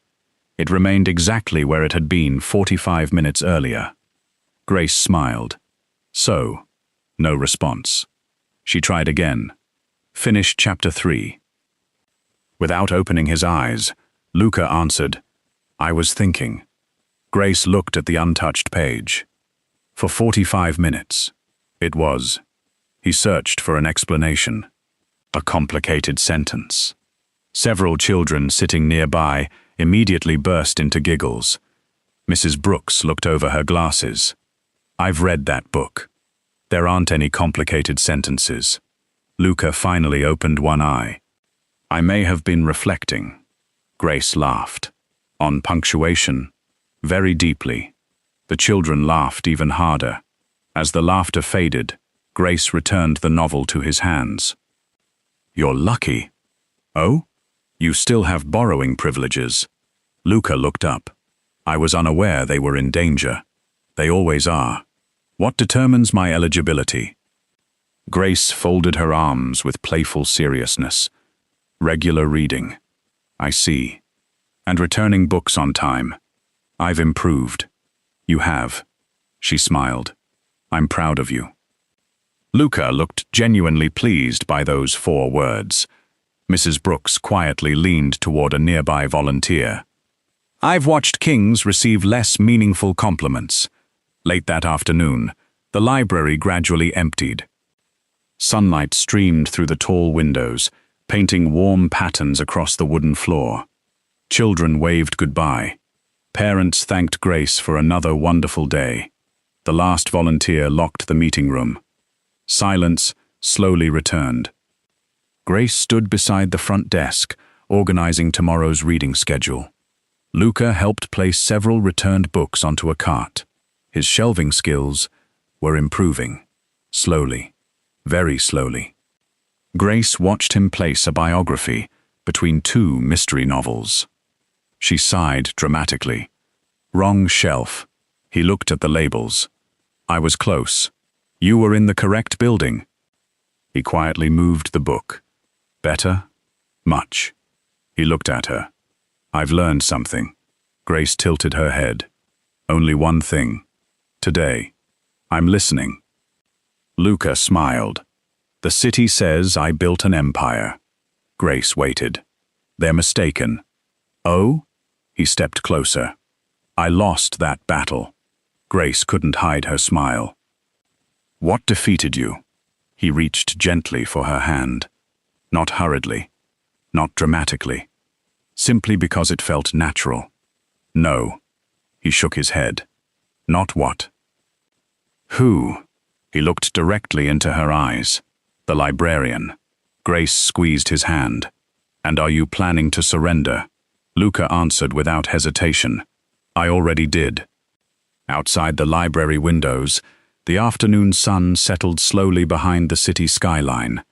It remained exactly where it had been 45 minutes earlier. Grace smiled. "So, no response." She tried again. "Finish chapter 3. Without opening his eyes, Luca answered, "I was thinking." Grace looked at the untouched page. For 45 minutes. It was. He searched for an explanation. A complicated sentence. Several children sitting nearby immediately burst into giggles. Mrs. Brooks looked over her glasses. "I've read that book. There aren't any complicated sentences." Luca finally opened one eye. "I may have been reflecting." Grace laughed. On punctuation, very deeply. The children laughed even harder. As the laughter faded, Grace returned the novel to his hands. "You're lucky." "Oh? You still have borrowing privileges." Luca looked up. "I was unaware they were in danger. They always are. What determines my eligibility?" Grace folded her arms with playful seriousness. "Regular reading." "I see. And returning books on time." "I've improved." "You have." She smiled. "I'm proud of you." Luca looked genuinely pleased by those 4 words. Mrs. Brooks quietly leaned toward a nearby volunteer. "I've watched kings receive less meaningful compliments." Late that afternoon, the library gradually emptied. Sunlight streamed through the tall windows, painting warm patterns across the wooden floor. Children waved goodbye. Parents thanked Grace for another wonderful day. The last volunteer locked the meeting room. Silence slowly returned. Grace stood beside the front desk, organizing tomorrow's reading schedule. Luca helped place several returned books onto a cart. His shelving skills were improving. Slowly, very slowly. Grace watched him place a biography between 2 mystery novels. She sighed dramatically. "Wrong shelf." He looked at the labels. "I was close. You were in the correct building." He quietly moved the book. "Better?" "Much." He looked at her. "I've learned something." Grace tilted her head. "Only one thing. Today. I'm listening." Luca smiled. "The city says I built an empire." Grace waited. "They're mistaken." "Oh?" He stepped closer. "I lost that battle." Grace couldn't hide her smile. "What defeated you?" He reached gently for her hand. Not hurriedly, not dramatically, simply because it felt natural. "No." He shook his head. "Not what?" "Who?" He looked directly into her eyes. "The librarian." Grace squeezed his hand. "And are you planning to surrender?" Luca answered without hesitation. "I already did." Outside the library windows, the afternoon sun settled slowly behind the city skyline.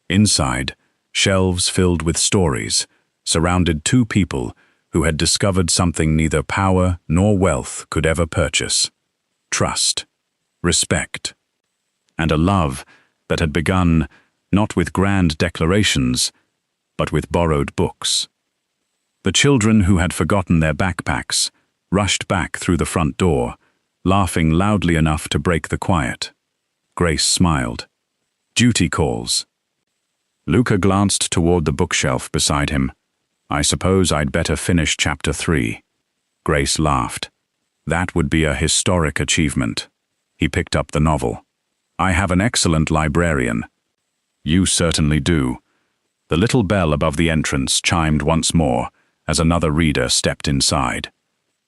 Inside, shelves filled with stories surrounded 2 people who had discovered something neither power nor wealth could ever purchase: trust, respect, and a love that had begun not with grand declarations, but with borrowed books. The children who had forgotten their backpacks rushed back through the front door, laughing loudly enough to break the quiet. Grace smiled. "Duty calls." Luca glanced toward the bookshelf beside him. "I suppose I'd better finish chapter 3. Grace laughed. "That would be a historic achievement." He picked up the novel. "I have an excellent librarian." "You certainly do." The little bell above the entrance chimed once more as another reader stepped inside.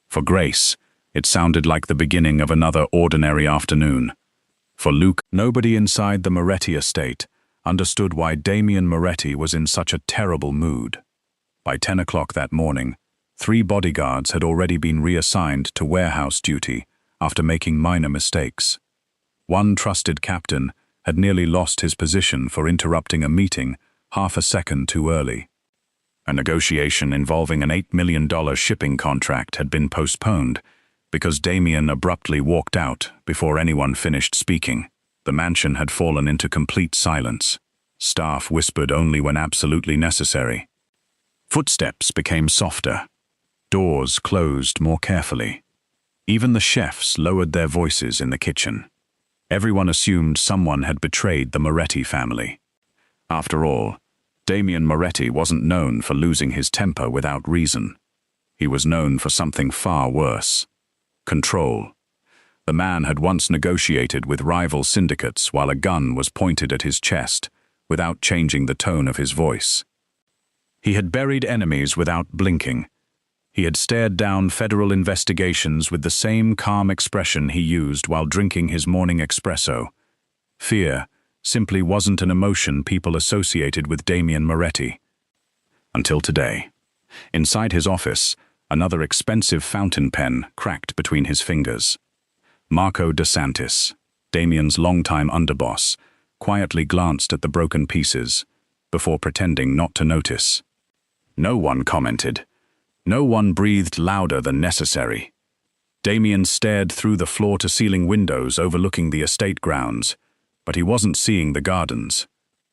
For Grace, it sounded like the beginning of another ordinary afternoon. For Luke, nobody inside the Moretti estate understood why Damien Moretti was in such a terrible mood. By 10 o'clock that morning, 3 bodyguards had already been reassigned to warehouse duty after making minor mistakes. One trusted captain had nearly lost his position for interrupting a meeting half a second too early. A negotiation involving an $8 million shipping contract had been postponed because Damien abruptly walked out before anyone finished speaking. The mansion had fallen into complete silence. Staff whispered only when absolutely necessary. Footsteps became softer. Doors closed more carefully. Even the chefs lowered their voices in the kitchen. Everyone assumed someone had betrayed the Moretti family. After all, Damien Moretti wasn't known for losing his temper without reason. He was known for something far worse: control. The man had once negotiated with rival syndicates while a gun was pointed at his chest, without changing the tone of his voice. He had buried enemies without blinking. He had stared down federal investigations with the same calm expression he used while drinking his morning espresso. Fear simply wasn't an emotion people associated with Damien Moretti. Until today. Inside his office, another expensive fountain pen cracked between his fingers. Marco DeSantis, Damien's longtime underboss, quietly glanced at the broken pieces before pretending not to notice. No one commented. No one breathed louder than necessary. Damien stared through the floor-to-ceiling windows overlooking the estate grounds, but he wasn't seeing the gardens.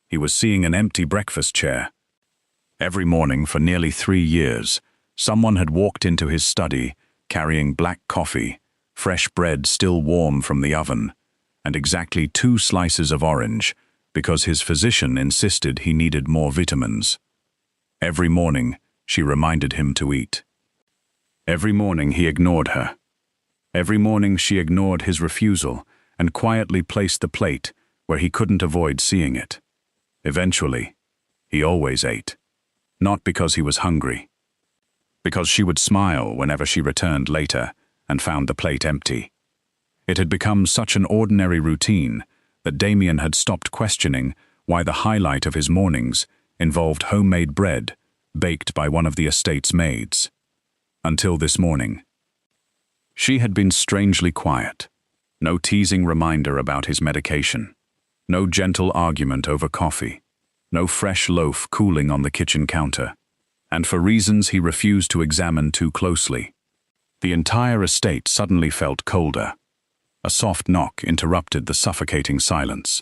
He was seeing an empty breakfast chair. Every morning for nearly 3 years, someone had walked into his study carrying black coffee, fresh bread still warm from the oven, and exactly 2 slices of orange, because his physician insisted he needed more vitamins. Every morning, she reminded him to eat. Every morning he ignored her. Every morning she ignored his refusal and quietly placed the plate where he couldn't avoid seeing it. Eventually, he always ate. Not because he was hungry. Because she would smile whenever she returned later and found the plate empty. It had become such an ordinary routine that Damien had stopped questioning why the highlight of his mornings involved homemade bread baked by one of the estate's maids. Until this morning. She had been strangely quiet. No teasing reminder about his medication. No gentle argument over coffee. No fresh loaf cooling on the kitchen counter. And for reasons he refused to examine too closely. The entire estate suddenly felt colder. A soft knock interrupted the suffocating silence.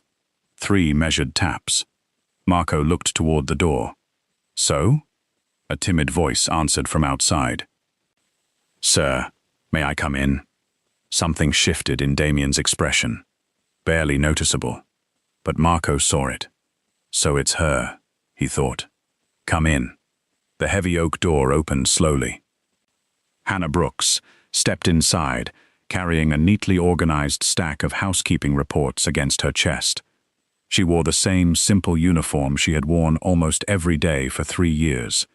3 measured taps. Marco looked toward the door. "So?" A timid voice answered from outside. "Sir, may I come in?" Something shifted in Damien's expression. Barely noticeable. But Marco saw it. So it's her, he thought. "Come in." The heavy oak door opened slowly. Hannah Brooks stepped inside, carrying a neatly organized stack of housekeeping reports against her chest. She wore the same simple uniform she had worn almost every day for 3 years.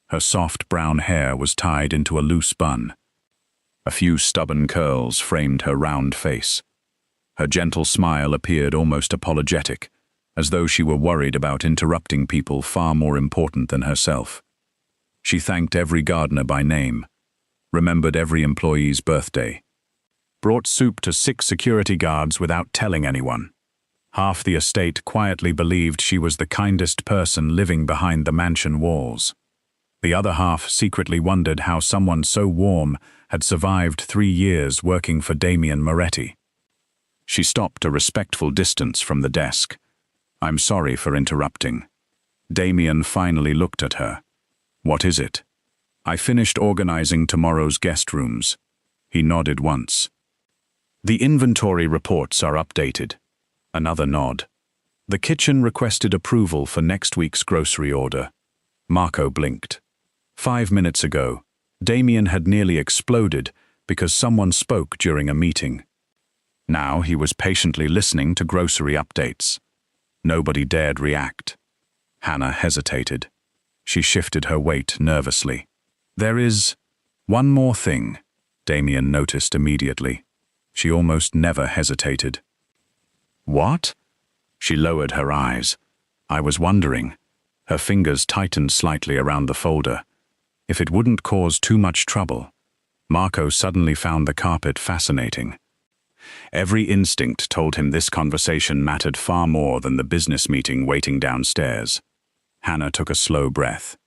Her soft brown hair was tied into a loose bun. A few stubborn curls framed her round face. Her gentle smile appeared almost apologetic, as though she were worried about interrupting people far more important than herself. She thanked every gardener by name, remembered every employee's birthday, brought soup to 6 security guards without telling anyone. Half the estate quietly believed she was the kindest person living behind the mansion walls. The other half secretly wondered how someone so warm had survived 3 years working for Damien Moretti. She stopped a respectful distance from the desk. "I'm sorry for interrupting." Damien finally looked at her. "What is it?" "I finished organizing tomorrow's guest rooms." He nodded once. "The inventory reports are updated." Another nod. "The kitchen requested approval for next week's grocery order." Marco blinked. 5 minutes ago, Damien had nearly exploded because someone spoke during a meeting. Now he was patiently listening to grocery updates. Nobody dared react. Hannah hesitated. She shifted her weight nervously. "There is one more thing," Damien noticed immediately. She almost never hesitated. "What?" She lowered her eyes. "I was wondering." Her fingers tightened slightly around the folder. If it wouldn't cause too much trouble. Marco suddenly found the carpet fascinating. Every instinct told him this conversation mattered far more than the business meeting waiting downstairs. Hannah took a slow breath.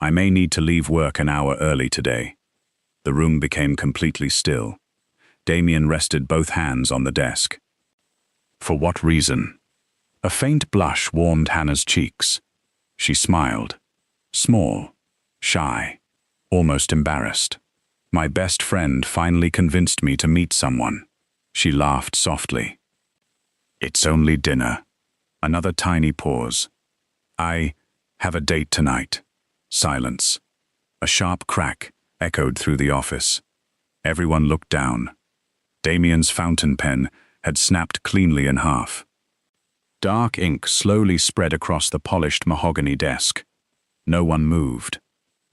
"I may need to leave work an hour early today." The room became completely still. Damien rested both hands on the desk. "For what reason?" A faint blush warmed Hannah's cheeks. She smiled. Small, shy, almost embarrassed. "My best friend finally convinced me to meet someone." She laughed softly. "It's only dinner." Another tiny pause. "I have a date tonight." Silence. A sharp crack echoed through the office. Everyone looked down. Damien's fountain pen had snapped cleanly in half. Dark ink slowly spread across the polished mahogany desk. No one moved.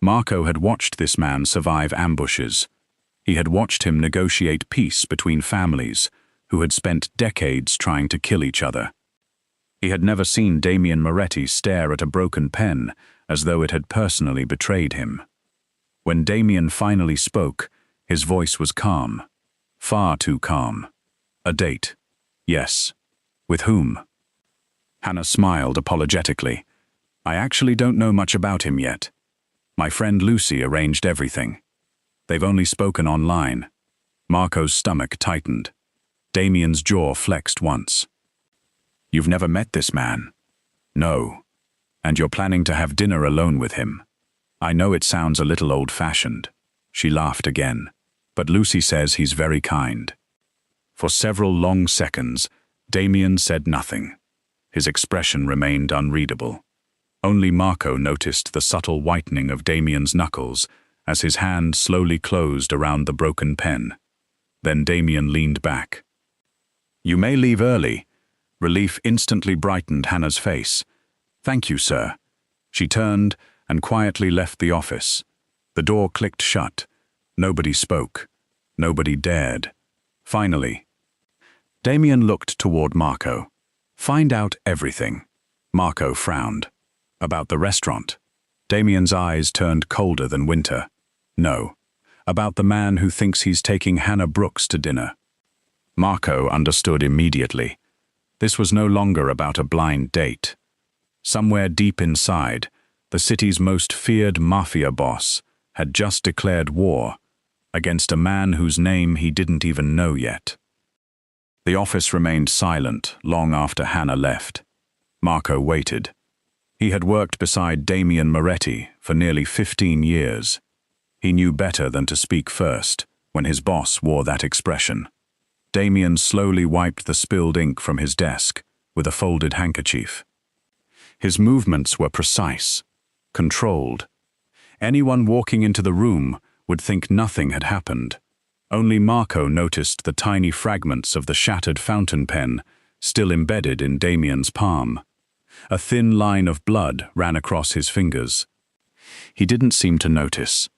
Marco had watched this man survive ambushes. He had watched him negotiate peace between families who had spent decades trying to kill each other. He had never seen Damien Moretti stare at a broken pen as though it had personally betrayed him. When Damien finally spoke, his voice was calm. Far too calm. A date. Yes. With whom? Hannah smiled apologetically. I actually don't know much about him yet. My friend Lucy arranged everything. They've only spoken online. Marco's stomach tightened. Damien's jaw flexed once. You've never met this man? No. And you're planning to have dinner alone with him? I know it sounds a little old-fashioned. She laughed again. But Lucy says he's very kind. For several long seconds, Damien said nothing. His expression remained unreadable. Only Marco noticed the subtle whitening of Damien's knuckles as his hand slowly closed around the broken pen. Then Damien leaned back. You may leave early. Relief instantly brightened Hannah's face. Thank you, sir. She turned and quietly left the office. The door clicked shut. Nobody spoke. Nobody dared. Finally, Damien looked toward Marco. Find out everything. Marco frowned. About the restaurant. Damien's eyes turned colder than winter. No. About the man who thinks he's taking Hannah Brooks to dinner. Marco understood immediately. This was no longer about a blind date. Somewhere deep inside, the city's most feared mafia boss had just declared war against a man whose name he didn't even know yet. The office remained silent long after Hannah left. Marco waited. He had worked beside Damien Moretti for nearly 15 years. He knew better than to speak first when his boss wore that expression. Damien slowly wiped the spilled ink from his desk with a folded handkerchief. His movements were precise, controlled. Anyone walking into the room would think nothing had happened. Only Marco noticed the tiny fragments of the shattered fountain pen still embedded in Damien's palm. A thin line of blood ran across his fingers. He didn't seem to notice.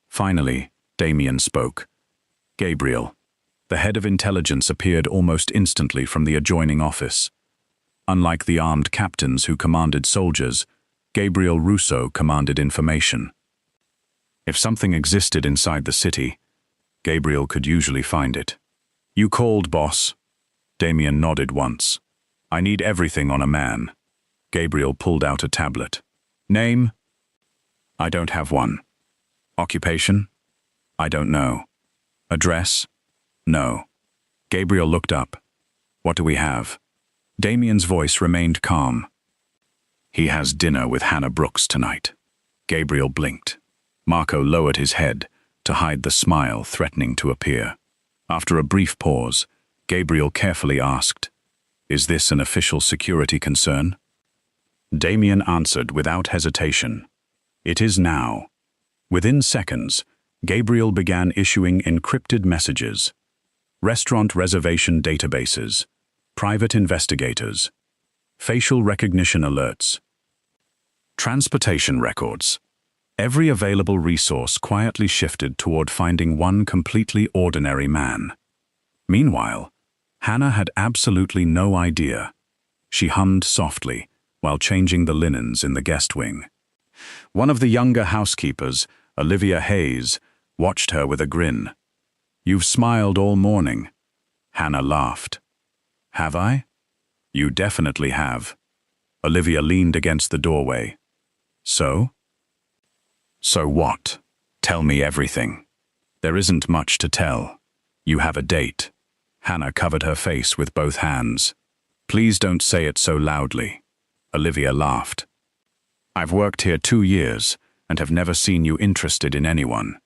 Finally, Damien spoke. Gabriel. The head of intelligence appeared almost instantly from the adjoining office. Unlike the armed captains who commanded soldiers, Gabriel Russo commanded information. If something existed inside the city, Gabriel could usually find it. You called, boss. Damien nodded once. I need everything on a man. Gabriel pulled out a tablet. Name? I don't have one. Occupation? I don't know. Address? No. Gabriel looked up. What do we have? Damien's voice remained calm. He has dinner with Hannah Brooks tonight. Gabriel blinked. Marco lowered his head to hide the smile threatening to appear. After a brief pause, Gabriel carefully asked, Is this an official security concern? Damien answered without hesitation. It is now. Within seconds, Gabriel began issuing encrypted messages. Restaurant reservation databases, private investigators, facial recognition alerts, transportation records. Every available resource quietly shifted toward finding one completely ordinary man. Meanwhile, Hannah had absolutely no idea. She hummed softly while changing the linens in the guest wing. One of the younger housekeepers, Olivia Hayes, watched her with a grin. You've smiled all morning. Hannah laughed. Have I? You definitely have. Olivia leaned against the doorway. So? So what? Tell me everything. There isn't much to tell. You have a date. Hannah covered her face with both hands. Please don't say it so loudly. Olivia laughed. I've worked here 2 years and have never seen you interested in anyone.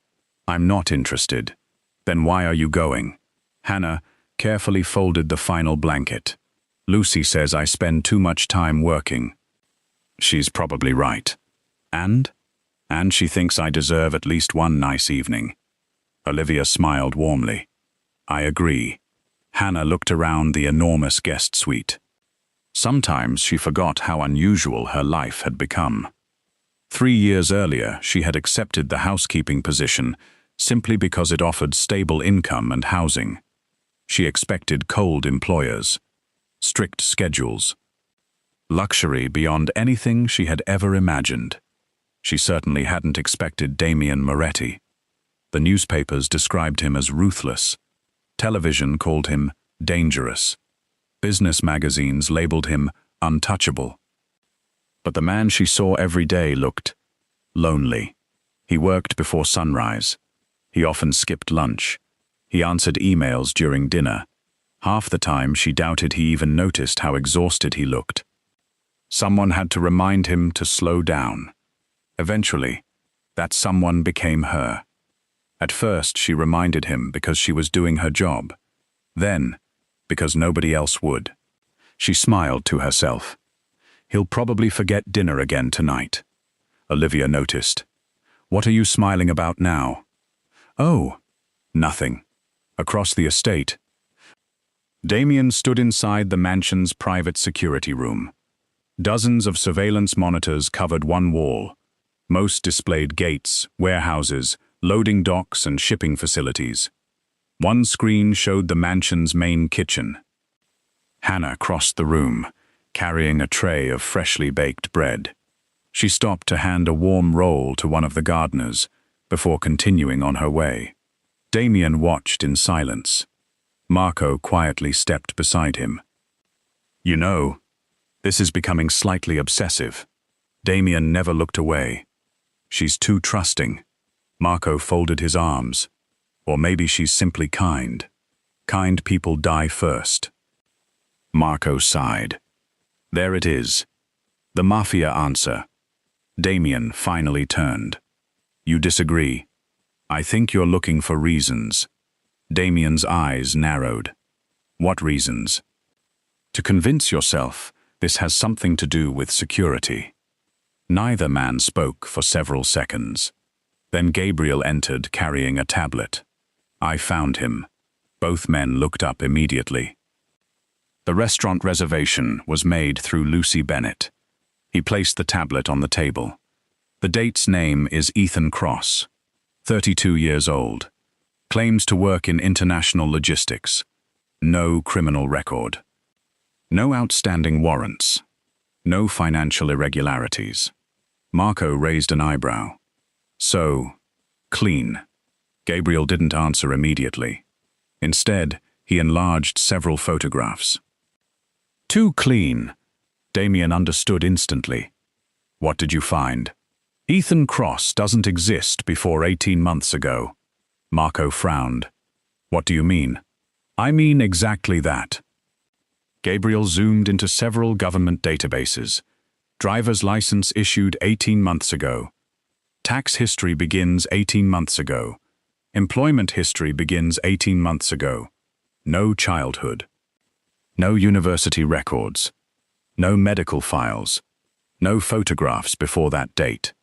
I'm not interested. Then why are you going? Hannah carefully folded the final blanket. Lucy says I spend too much time working. She's probably right. And she thinks I deserve at least one nice evening. Olivia smiled warmly. I agree. Hannah looked around the enormous guest suite. Sometimes she forgot how unusual her life had become. 3 years earlier, she had accepted the housekeeping position simply because it offered stable income and housing. She expected cold employers, strict schedules, luxury beyond anything she had ever imagined. She certainly hadn't expected Damien Moretti. The newspapers described him as ruthless. Television called him dangerous. Business magazines labeled him untouchable. But the man she saw every day looked lonely. He worked before sunrise. He often skipped lunch. He answered emails during dinner. Half the time she doubted he even noticed how exhausted he looked. Someone had to remind him to slow down. Eventually, that someone became her. At first, she reminded him because she was doing her job. Then, because nobody else would. She smiled to herself. He'll probably forget dinner again tonight. Olivia noticed. What are you smiling about now? Oh, nothing. Across the estate. Damien stood inside the mansion's private security room. Dozens of surveillance monitors covered one wall. Most displayed gates, warehouses, loading docks and shipping facilities. One screen showed the mansion's main kitchen. Hannah crossed the room, carrying a tray of freshly baked bread. She stopped to hand a warm roll to one of the gardeners before continuing on her way. Damien watched in silence. Marco quietly stepped beside him. You know, this is becoming slightly obsessive. Damien never looked away. She's too trusting. Marco folded his arms. Or maybe she's simply kind. Kind people die first. Marco sighed. There it is. The Mafia answer. Damien finally turned. You disagree. I think you're looking for reasons. Damien's eyes narrowed. What reasons? To convince yourself this has something to do with security. Neither man spoke for several seconds. Then Gabriel entered carrying a tablet. I found him. Both men looked up immediately. The restaurant reservation was made through Lucy Bennett. He placed the tablet on the table. The date's name is Ethan Cross, 32 years old. Claims to work in international logistics. No criminal record. No outstanding warrants. No financial irregularities. Marco raised an eyebrow. So, clean. Gabriel didn't answer immediately. Instead, he enlarged several photographs. Too clean. Damien understood instantly. What did you find? Ethan Cross doesn't exist before 18 months ago. Marco frowned. What do you mean? I mean exactly that. Gabriel zoomed into several government databases. Driver's license issued 18 months ago. Tax history begins 18 months ago. Employment history begins 18 months ago. No childhood. No university records. No medical files. No photographs before that date.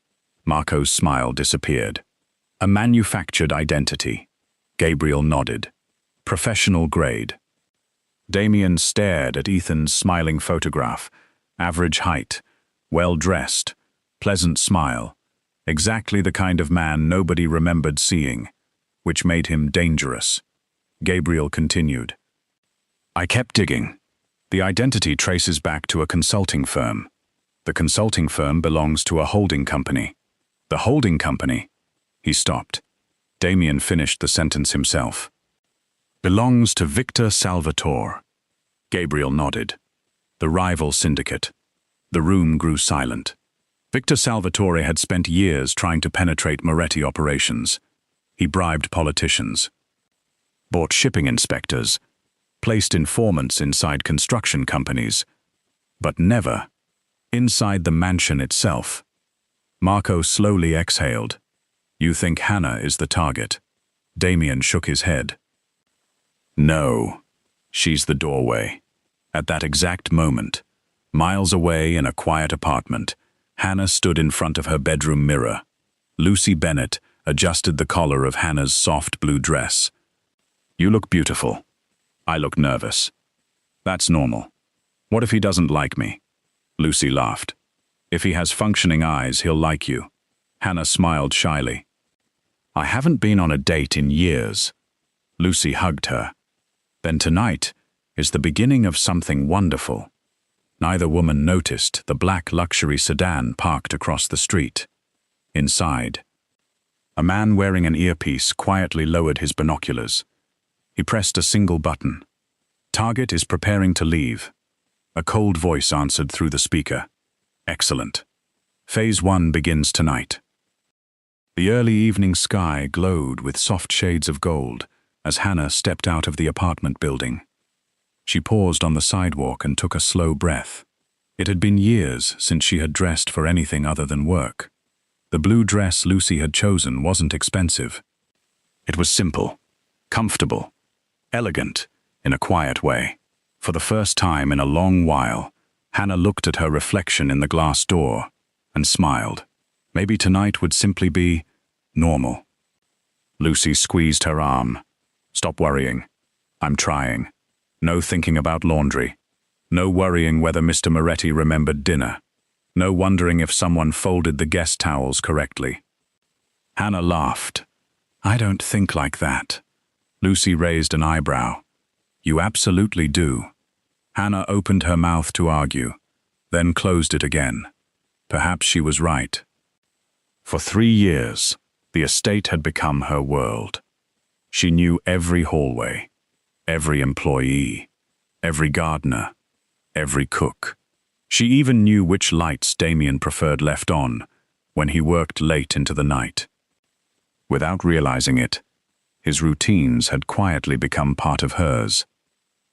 Marco's smile disappeared. A manufactured identity. Gabriel nodded. Professional grade. Damien stared at Ethan's smiling photograph. Average height. Well-dressed. Pleasant smile. Exactly the kind of man nobody remembered seeing, which made him dangerous. Gabriel continued. I kept digging. The identity traces back to a consulting firm. The consulting firm belongs to a holding company. The holding company. He stopped. Damien finished the sentence himself. Belongs to Victor Salvatore. Gabriel nodded. The rival syndicate. The room grew silent. Victor Salvatore had spent years trying to penetrate Moretti operations. He bribed politicians. Bought shipping inspectors. Placed informants inside construction companies. But never inside the mansion itself. Marco slowly exhaled. You think Hannah is the target? Damien shook his head. No, she's the doorway. At that exact moment, miles away in a quiet apartment, Hannah stood in front of her bedroom mirror. Lucy Bennett adjusted the collar of Hannah's soft blue dress. You look beautiful. I look nervous. That's normal. What if he doesn't like me? Lucy laughed. If he has functioning eyes, he'll like you. Hannah smiled shyly. I haven't been on a date in years. Lucy hugged her. Then tonight is the beginning of something wonderful. Neither woman noticed the black luxury sedan parked across the street. Inside, a man wearing an earpiece quietly lowered his binoculars. He pressed a single button. "Target is preparing to leave." A cold voice answered through the speaker. "Excellent. Phase 1 begins tonight." The early evening sky glowed with soft shades of gold as Hannah stepped out of the apartment building. She paused on the sidewalk and took a slow breath. It had been years since she had dressed for anything other than work. The blue dress Lucy had chosen wasn't expensive. It was simple, comfortable, elegant, in a quiet way. For the first time in a long while, Hannah looked at her reflection in the glass door and smiled. Maybe tonight would simply be normal. Lucy squeezed her arm. "Stop worrying. I'm trying. No thinking about laundry. No worrying whether Mr. Moretti remembered dinner. No wondering if someone folded the guest towels correctly." Hannah laughed. "I don't think like that." Lucy raised an eyebrow. "You absolutely do." Hannah opened her mouth to argue, then closed it again. Perhaps she was right. For 3 years, the estate had become her world. She knew every hallway, every employee, every gardener, every cook. She even knew which lights Damien preferred left on when he worked late into the night. Without realizing it, his routines had quietly become part of hers.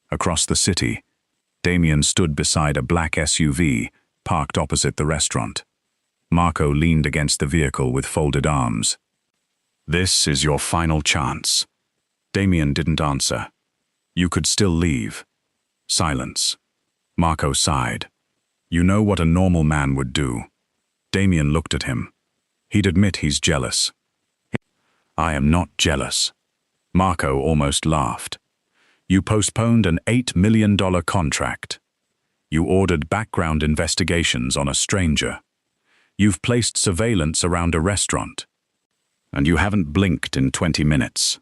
Across the city, Damien stood beside a black SUV parked opposite the restaurant. Marco leaned against the vehicle with folded arms. "This is your final chance." Damien didn't answer. "You could still leave." Silence. Marco sighed. "You know what a normal man would do." Damien looked at him. He'd admit he's jealous. "I am not jealous." Marco almost laughed. "You postponed an $8 million contract. You ordered background investigations on a stranger. You've placed surveillance around a restaurant. And you haven't blinked in 20 minutes.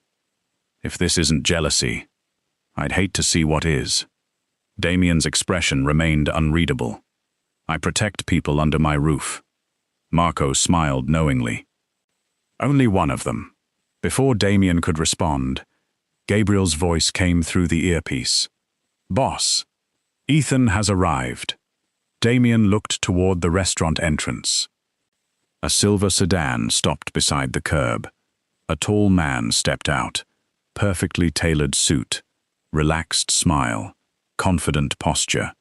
If this isn't jealousy, I'd hate to see what is." Damien's expression remained unreadable. "I protect people under my roof." Marco smiled knowingly. "Only one of them." Before Damien could respond, Gabriel's voice came through the earpiece. "Boss, Ethan has arrived." Damien looked toward the restaurant entrance. A silver sedan stopped beside the curb. A tall man stepped out, perfectly tailored suit, relaxed smile, confident posture.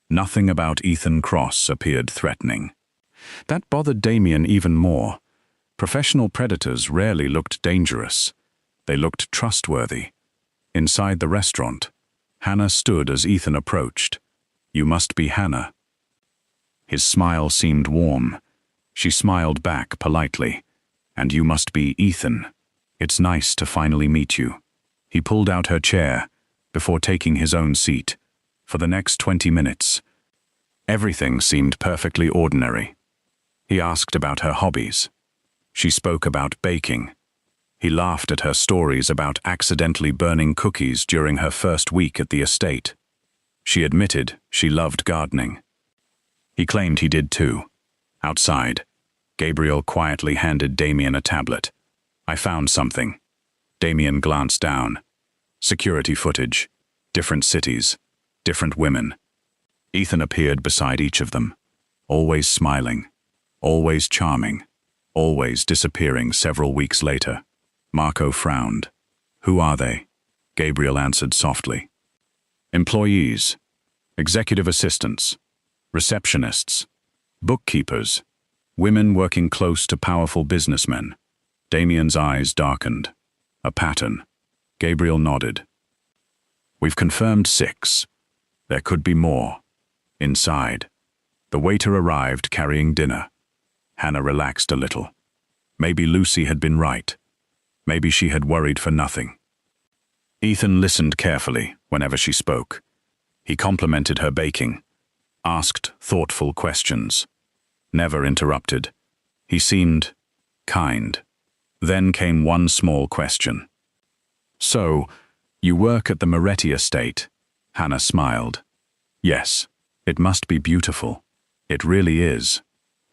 Nothing about Ethan Cross appeared threatening. That bothered Damien even more. Professional predators rarely looked dangerous. They looked trustworthy. Inside the restaurant, Hannah stood as Ethan approached. "You must be Hannah." His smile seemed warm. She smiled back politely. "And you must be Ethan. It's nice to finally meet you." He pulled out her chair before taking his own seat. For the next 20 minutes, everything seemed perfectly ordinary. He asked about her hobbies. She spoke about baking. He laughed at her stories about accidentally burning cookies during her first week at the estate. She admitted she loved gardening. He claimed he did too. Outside, Gabriel quietly handed Damien a tablet. "I found something." Damien glanced down. Security footage, different cities, different women. Ethan appeared beside each of them, always smiling, always charming, always disappearing several weeks later. Marco frowned. "Who are they?" Gabriel answered softly. "Employees, executive assistants, receptionists, bookkeepers, women working close to powerful businessmen." Damien's eyes darkened. "A pattern." Gabriel nodded. "We've confirmed 6. There could be more." Inside, the waiter arrived carrying dinner. Hannah relaxed a little. Maybe Lucy had been right. Maybe she had worried for nothing. Ethan listened carefully whenever she spoke. He complimented her baking, asked thoughtful questions, never interrupted. He seemed kind. Then came one small question. "So, you work at the Moretti estate?" Hannah smiled. "Yes, it must be beautiful." "It really is.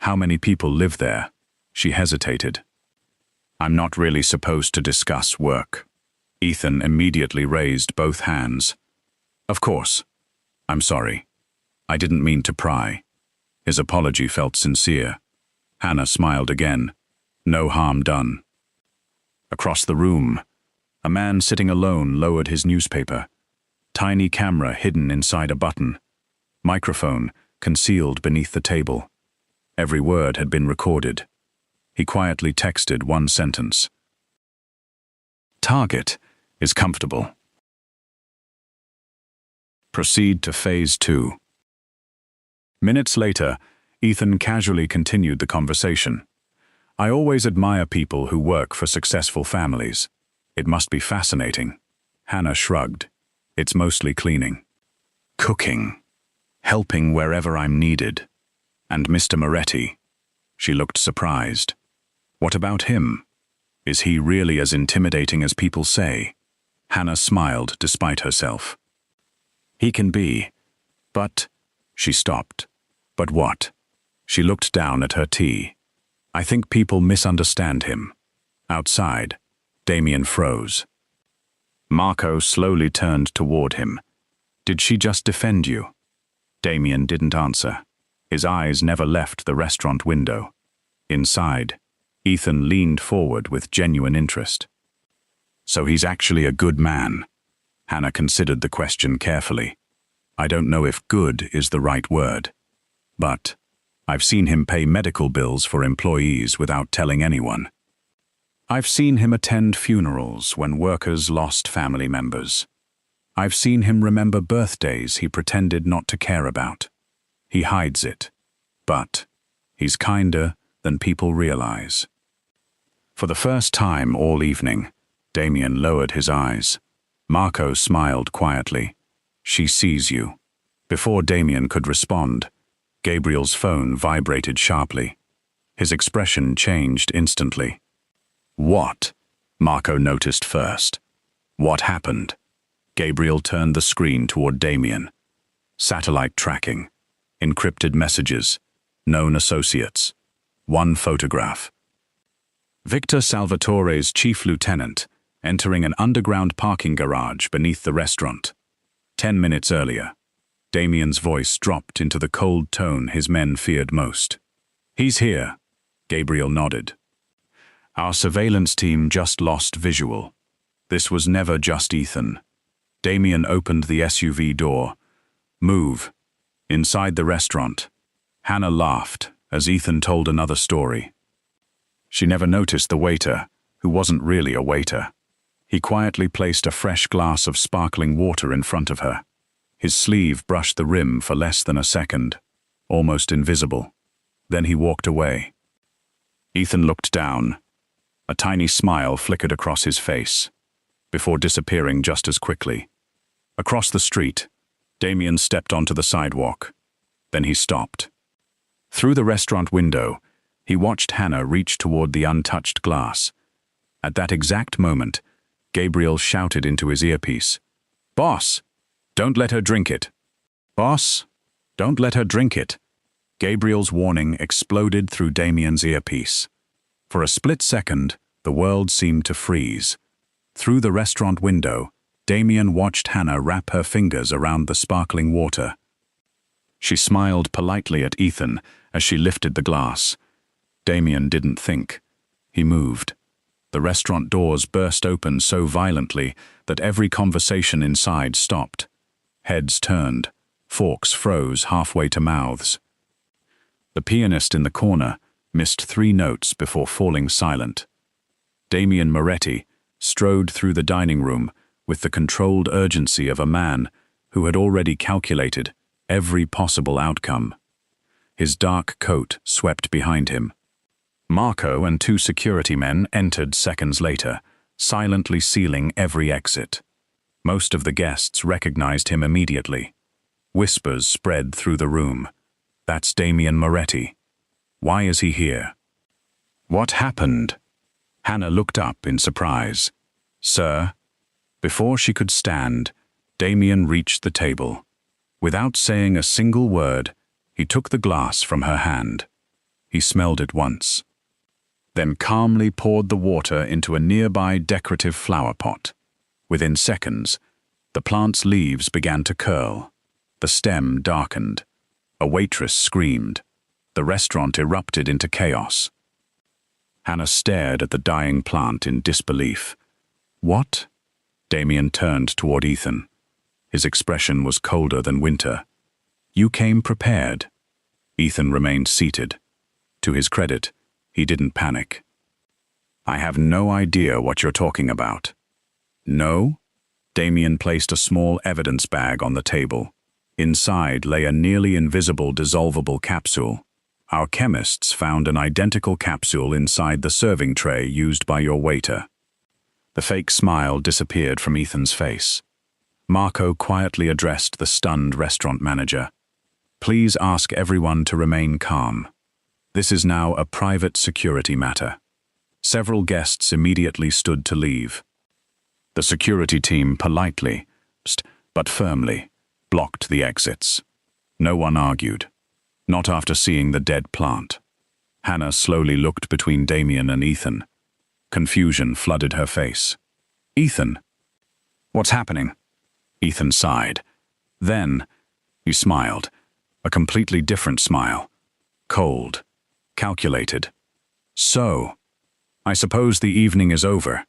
How many people live there?" She hesitated. "I'm not really supposed to discuss work." Ethan immediately raised both hands. "Of course. I'm sorry. I didn't mean to pry." His apology felt sincere. Hannah smiled again. No harm done. Across the room, a man sitting alone lowered his newspaper. Tiny camera hidden inside a button. Microphone concealed beneath the table. Every word had been recorded. He quietly texted one sentence. "Target is comfortable. Proceed to phase 2. Minutes later, Ethan casually continued the conversation. "I always admire people who work for successful families. It must be fascinating." Hannah shrugged. "It's mostly cleaning. Cooking. Helping wherever I'm needed. And Mr. Moretti." She looked surprised. "What about him? Is he really as intimidating as people say?" Hannah smiled despite herself. "He can be, but—" She stopped. "But what?" She looked down at her tea. "I think people misunderstand him." Outside, Damien froze. Marco slowly turned toward him. "Did she just defend you?" Damien didn't answer. His eyes never left the restaurant window. Inside, Ethan leaned forward with genuine interest. "So he's actually a good man?" Hannah considered the question carefully. "I don't know if good is the right word. But I've seen him pay medical bills for employees without telling anyone. I've seen him attend funerals when workers lost family members. I've seen him remember birthdays he pretended not to care about. He hides it. But he's kinder than people realize." For the first time all evening, Damien lowered his eyes. Marco smiled quietly. "She sees you." Before Damien could respond, Gabriel's phone vibrated sharply. His expression changed instantly. "What?" Marco noticed first. "What happened?" Gabriel turned the screen toward Damien. Satellite tracking. Encrypted messages. Known associates. One photograph. Victor Salvatore's chief lieutenant, entering an underground parking garage beneath the restaurant. 10 minutes earlier. Damien's voice dropped into the cold tone his men feared most. "He's here." Gabriel nodded. "Our surveillance team just lost visual. This was never just Ethan." Damien opened the SUV door. "Move." Inside the restaurant, Hannah laughed as Ethan told another story. She never noticed the waiter, who wasn't really a waiter. He quietly placed a fresh glass of sparkling water in front of her. His sleeve brushed the rim for less than a second, almost invisible. Then he walked away. Ethan looked down. A tiny smile flickered across his face, before disappearing just as quickly. Across the street, Damien stepped onto the sidewalk. Then he stopped. Through the restaurant window, he watched Hannah reach toward the untouched glass. At that exact moment, Gabriel shouted into his earpiece, "Boss! Don't let her drink it." "Boss, don't let her drink it." Gabriel's warning exploded through Damien's earpiece. For a split second, the world seemed to freeze. Through the restaurant window, Damien watched Hannah wrap her fingers around the sparkling water. She smiled politely at Ethan as she lifted the glass. Damien didn't think. He moved. The restaurant doors burst open so violently that every conversation inside stopped. Heads turned. Forks froze halfway to mouths. The pianist in the corner missed 3 notes before falling silent. Damien Moretti strode through the dining room with the controlled urgency of a man who had already calculated every possible outcome. His dark coat swept behind him. Marco and 2 security men entered seconds later, silently sealing every exit. Most of the guests recognized him immediately. Whispers spread through the room. "That's Damien Moretti. Why is he here?" "What happened?" Hannah looked up in surprise. "Sir?" Before she could stand, Damien reached the table. Without saying a single word, he took the glass from her hand. He smelled it once. then calmly poured the water into a nearby decorative flower pot. Within seconds, the plant's leaves began to curl. The stem darkened. A waitress screamed. The restaurant erupted into chaos. Hannah stared at the dying plant in disbelief. What? Damien turned toward Ethan. His expression was colder than winter. You came prepared. Ethan remained seated. To his credit, he didn't panic. I have no idea what you're talking about. No? Damien placed a small evidence bag on the table. Inside lay a nearly invisible dissolvable capsule. Our chemists found an identical capsule inside the serving tray used by your waiter. The fake smile disappeared from Ethan's face. Marco quietly addressed the stunned restaurant manager. Please ask everyone to remain calm. This is now a private security matter. Several guests immediately stood to leave. The security team politely, but firmly, blocked the exits. No one argued. Not after seeing the dead plant. Hannah slowly looked between Damien and Ethan. Confusion flooded her face. Ethan? What's happening? Ethan sighed. Then, he smiled. A completely different smile. Cold. Calculated. So, I suppose the evening is over.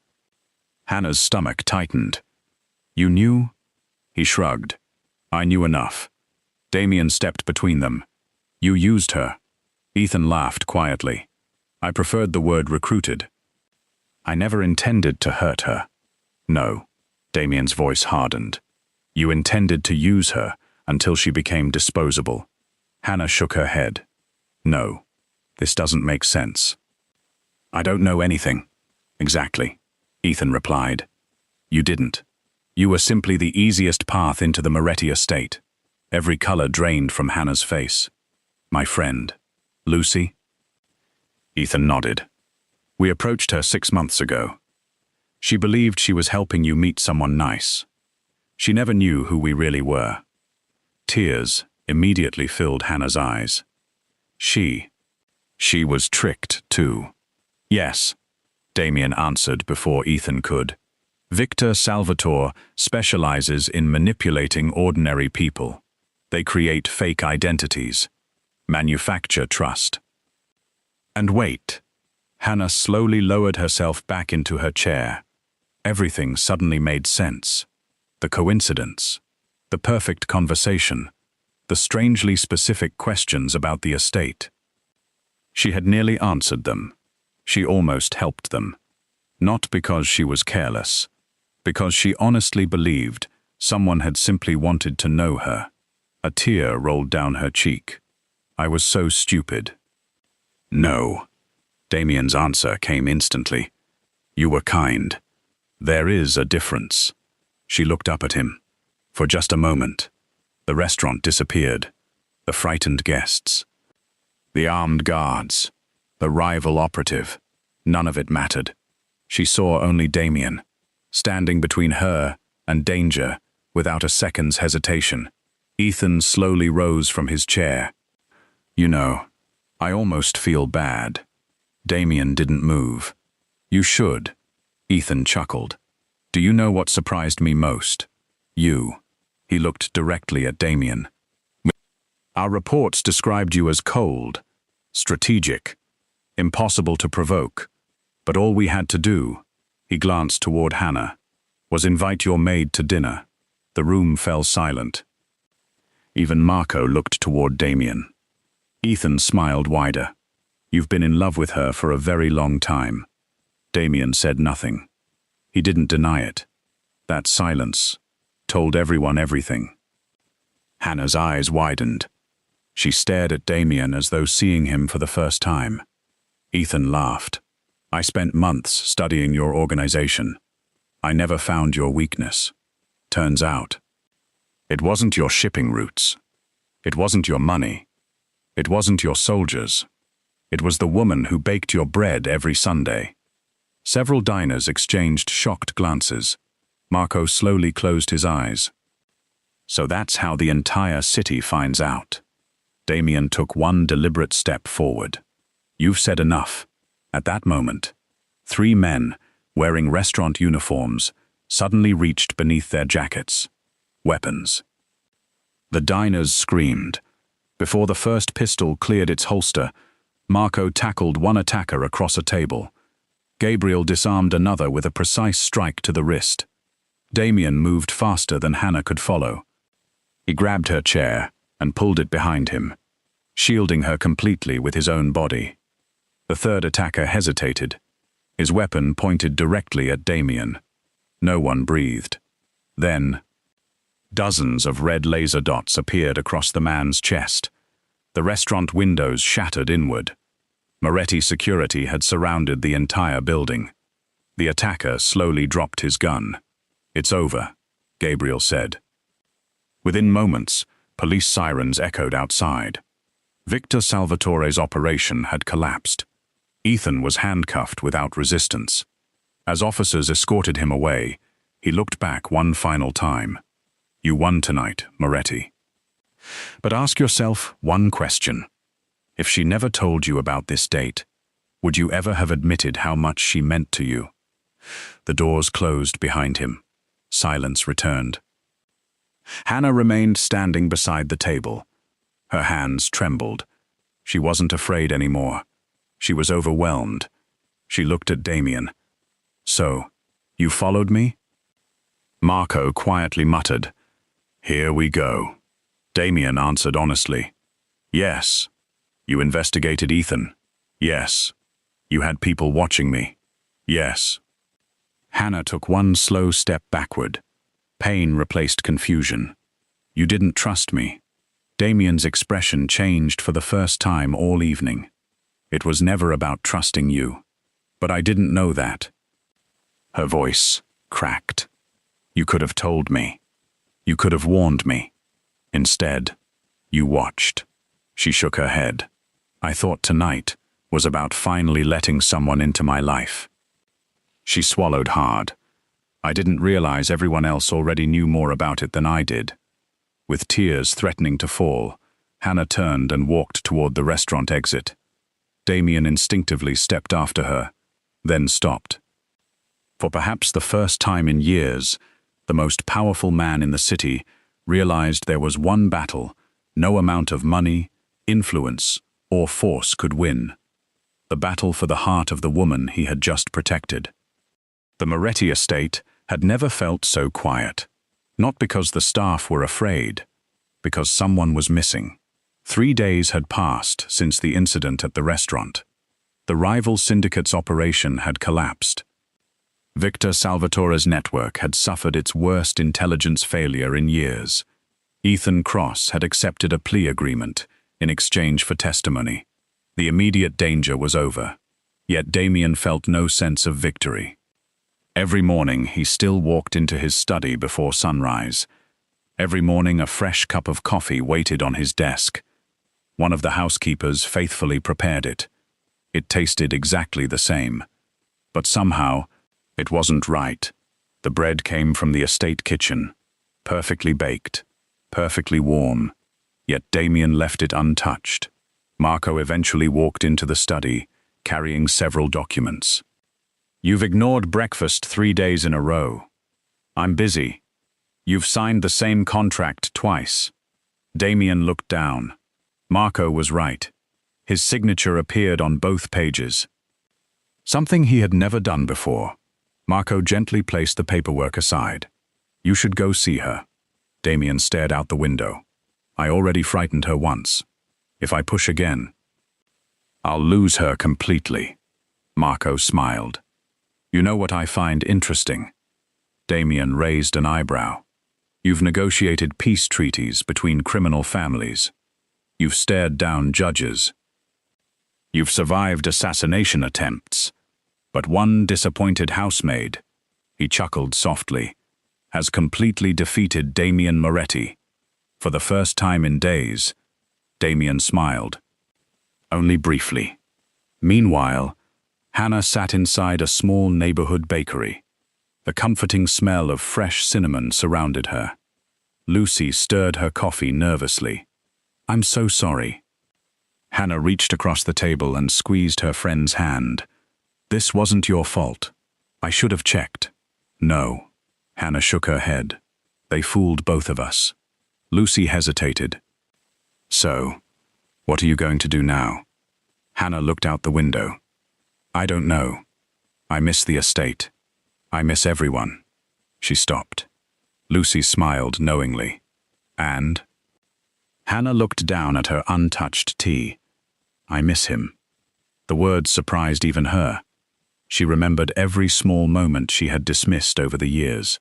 Hannah's stomach tightened. You knew? He shrugged. I knew enough. Damien stepped between them. You used her. Ethan laughed quietly. I preferred the word recruited. I never intended to hurt her. No. Damien's voice hardened. You intended to use her until she became disposable. Hannah shook her head. No. This doesn't make sense. I don't know anything. Exactly. Ethan replied. You didn't. You were simply the easiest path into the Moretti estate. Every color drained from Hannah's face. My friend. Lucy? Ethan nodded. We approached her 6 months ago. She believed she was helping you meet someone nice. She never knew who we really were. Tears immediately filled Hannah's eyes. She was tricked too. Yes, Damien answered before Ethan could. Victor Salvatore specializes in manipulating ordinary people. They create fake identities, manufacture trust. And wait. Hannah slowly lowered herself back into her chair. Everything suddenly made sense. The coincidence, the perfect conversation, the strangely specific questions about the estate. She had nearly answered them. She almost helped them. Not because she was careless, because she honestly believed someone had simply wanted to know her. A tear rolled down her cheek. I was so stupid. No. Damien's answer came instantly. You were kind. There is a difference. She looked up at him. For just a moment, the restaurant disappeared. The frightened guests. The armed guards. The rival operative. None of it mattered. She saw only Damien, standing between her and danger without a second's hesitation. Ethan slowly rose from his chair. You know, I almost feel bad. Damien didn't move. You should. Ethan chuckled. Do you know what surprised me most? You. He looked directly at Damien. Our reports described you as cold, strategic, impossible to provoke. But all we had to do, he glanced toward Hannah, was invite your maid to dinner. The room fell silent. Even Marco looked toward Damien. Ethan smiled wider. You've been in love with her for a very long time. Damien said nothing. He didn't deny it. That silence told everyone everything. Hannah's eyes widened. She stared at Damien as though seeing him for the first time. Ethan laughed. I spent months studying your organization. I never found your weakness. Turns out, it wasn't your shipping routes. It wasn't your money. It wasn't your soldiers. It was the woman who baked your bread every Sunday. Several diners exchanged shocked glances. Marco slowly closed his eyes. So that's how the entire city finds out. Damien took one deliberate step forward. You've said enough. At that moment, 3 men, wearing restaurant uniforms, suddenly reached beneath their jackets. Weapons. The diners screamed. Before the first pistol cleared its holster, Marco tackled one attacker across a table. Gabriel disarmed another with a precise strike to the wrist. Damien moved faster than Hannah could follow. He grabbed her chair and pulled it behind him, shielding her completely with his own body. The third attacker hesitated. His weapon pointed directly at Damien. No one breathed. Then, dozens of red laser dots appeared across the man's chest. The restaurant windows shattered inward. Moretti security had surrounded the entire building. The attacker slowly dropped his gun. "It's over," Gabriel said. Within moments, police sirens echoed outside. Victor Salvatore's operation had collapsed. Ethan was handcuffed without resistance. As officers escorted him away, he looked back one final time. "You won tonight, Moretti. But ask yourself one question. If she never told you about this date, would you ever have admitted how much she meant to you?" The doors closed behind him. Silence returned. Hannah remained standing beside the table. Her hands trembled. She wasn't afraid anymore. She was overwhelmed. She looked at Damien. "So, you followed me?" Marco quietly muttered, "Here we go." Damien answered honestly, "Yes." "You investigated Ethan?" "Yes." "You had people watching me?" "Yes." Hannah took one slow step backward. Pain replaced confusion. "You didn't trust me." Damien's expression changed for the first time all evening. "It was never about trusting you. But I didn't know that." Her voice cracked. "You could have told me. You could have warned me. Instead, you watched." She shook her head. "I thought tonight was about finally letting someone into my life." She swallowed hard. "I didn't realize everyone else already knew more about it than I did." With tears threatening to fall, Hannah turned and walked toward the restaurant exit. Damien instinctively stepped after her, then stopped. For perhaps the first time in years, the most powerful man in the city realized there was one battle no amount of money, influence, or force could win. The battle for the heart of the woman he had just protected. The Moretti estate had never felt so quiet. Not because the staff were afraid, because someone was missing. 3 days had passed since the incident at the restaurant. The rival syndicate's operation had collapsed. Victor Salvatore's network had suffered its worst intelligence failure in years. Ethan Cross had accepted a plea agreement in exchange for testimony. The immediate danger was over, yet Damien felt no sense of victory. Every morning he still walked into his study before sunrise. Every morning a fresh cup of coffee waited on his desk. One of the housekeepers faithfully prepared it. It tasted exactly the same. But somehow, it wasn't right. The bread came from the estate kitchen, perfectly baked, perfectly warm, yet Damien left it untouched. Marco eventually walked into the study, carrying several documents. "You've ignored breakfast 3 days in a row. I'm busy. You've signed the same contract twice." Damien looked down. Marco was right. His signature appeared on both pages. Something he had never done before. Marco gently placed the paperwork aside. "You should go see her." Damien stared out the window. "I already frightened her once. If I push again, I'll lose her completely." Marco smiled. "You know what I find interesting?" Damien raised an eyebrow. "You've negotiated peace treaties between criminal families. You've stared down judges. You've survived assassination attempts. But one disappointed housemaid," he chuckled softly, "has completely defeated Damien Moretti." For the first time in days, Damien smiled. Only briefly. Meanwhile, Hannah sat inside a small neighborhood bakery. The comforting smell of fresh cinnamon surrounded her. Lucy stirred her coffee nervously. "I'm so sorry." Hannah reached across the table and squeezed her friend's hand. This wasn't your fault. I should have checked. No. Hannah shook her head. They fooled both of us. Lucy hesitated. So, what are you going to do now? Hannah looked out the window. I don't know. I miss the estate. I miss everyone. She stopped. Lucy smiled knowingly. And? Hannah looked down at her untouched tea. I miss him. The words surprised even her. She remembered every small moment she had dismissed over the years.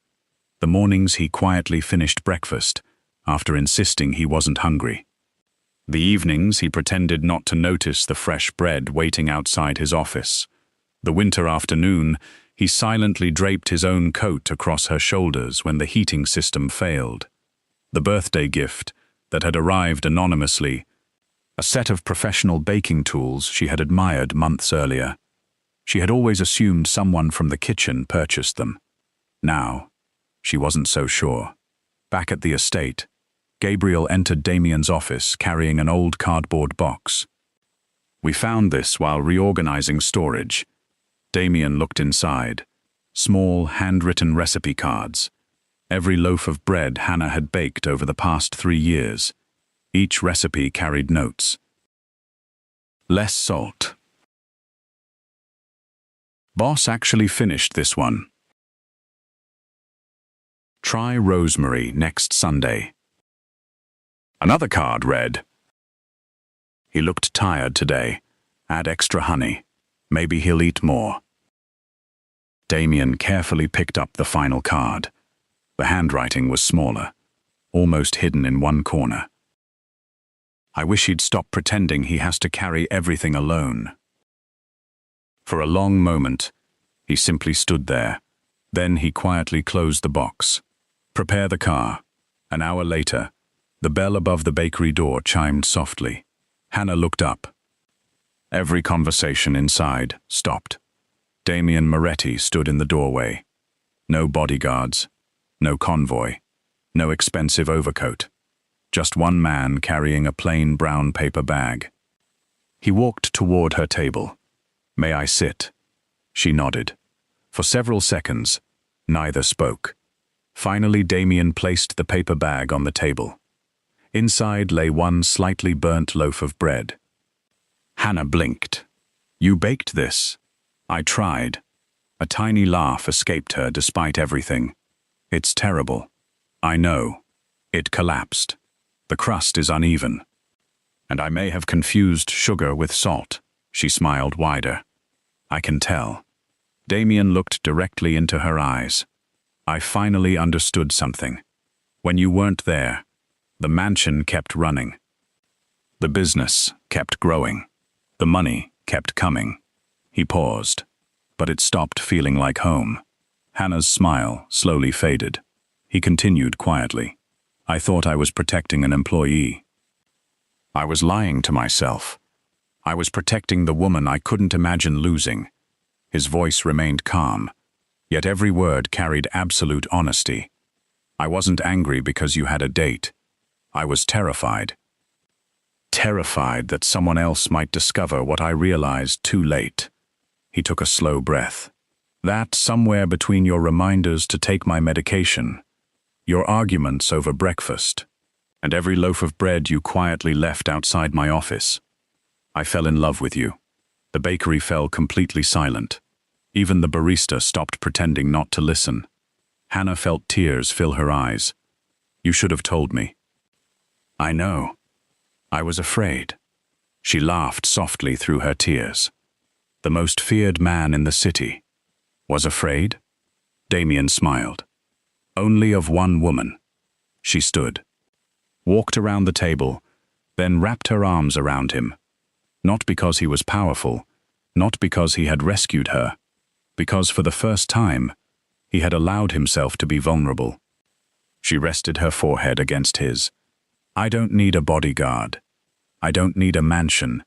The mornings he quietly finished breakfast, after insisting he wasn't hungry. The evenings he pretended not to notice the fresh bread waiting outside his office. The winter afternoon, he silently draped his own coat across her shoulders when the heating system failed. The birthday gift that had arrived anonymously, a set of professional baking tools she had admired months earlier. She had always assumed someone from the kitchen purchased them. Now, she wasn't so sure. Back at the estate, Gabriel entered Damien's office carrying an old cardboard box. We found this while reorganizing storage. Damien looked inside. Small, handwritten recipe cards. Every loaf of bread Hannah had baked over the past 3 years. Each recipe carried notes. Less salt. Boss actually finished this one. Try rosemary next Sunday. Another card read, he looked tired today. Add extra honey. Maybe he'll eat more. Damien carefully picked up the final card. The handwriting was smaller, almost hidden in one corner. I wish he'd stop pretending he has to carry everything alone. For a long moment, he simply stood there. Then he quietly closed the box. Prepare the car. An hour later, the bell above the bakery door chimed softly. Hannah looked up. Every conversation inside stopped. Damien Moretti stood in the doorway. No bodyguards, no convoy, no expensive overcoat. Just one man carrying a plain brown paper bag. He walked toward her table. May I sit? She nodded. For several seconds, neither spoke. Finally, Damien placed the paper bag on the table. Inside lay one slightly burnt loaf of bread. Hannah blinked. You baked this? I tried. A tiny laugh escaped her despite everything. It's terrible. I know. It collapsed. The crust is uneven. And I may have confused sugar with salt. She smiled wider. I can tell. Damien looked directly into her eyes. I finally understood something. When you weren't there, the mansion kept running. The business kept growing. The money kept coming. He paused, but it stopped feeling like home. Hannah's smile slowly faded. He continued quietly. I thought I was protecting an employee. I was lying to myself. I was protecting the woman I couldn't imagine losing. His voice remained calm, yet every word carried absolute honesty. I wasn't angry because you had a date. I was terrified. Terrified that someone else might discover what I realized too late. He took a slow breath. That somewhere between your reminders to take my medication, your arguments over breakfast, and every loaf of bread you quietly left outside my office. I fell in love with you. The bakery fell completely silent. Even the barista stopped pretending not to listen. Hannah felt tears fill her eyes. You should have told me. I know. I was afraid. She laughed softly through her tears. The most feared man in the city was afraid? Damien smiled. Only of one woman. She stood, walked around the table, then wrapped her arms around him. Not because he was powerful, not because he had rescued her, because for the first time, he had allowed himself to be vulnerable. She rested her forehead against his. I don't need a bodyguard. I don't need a mansion.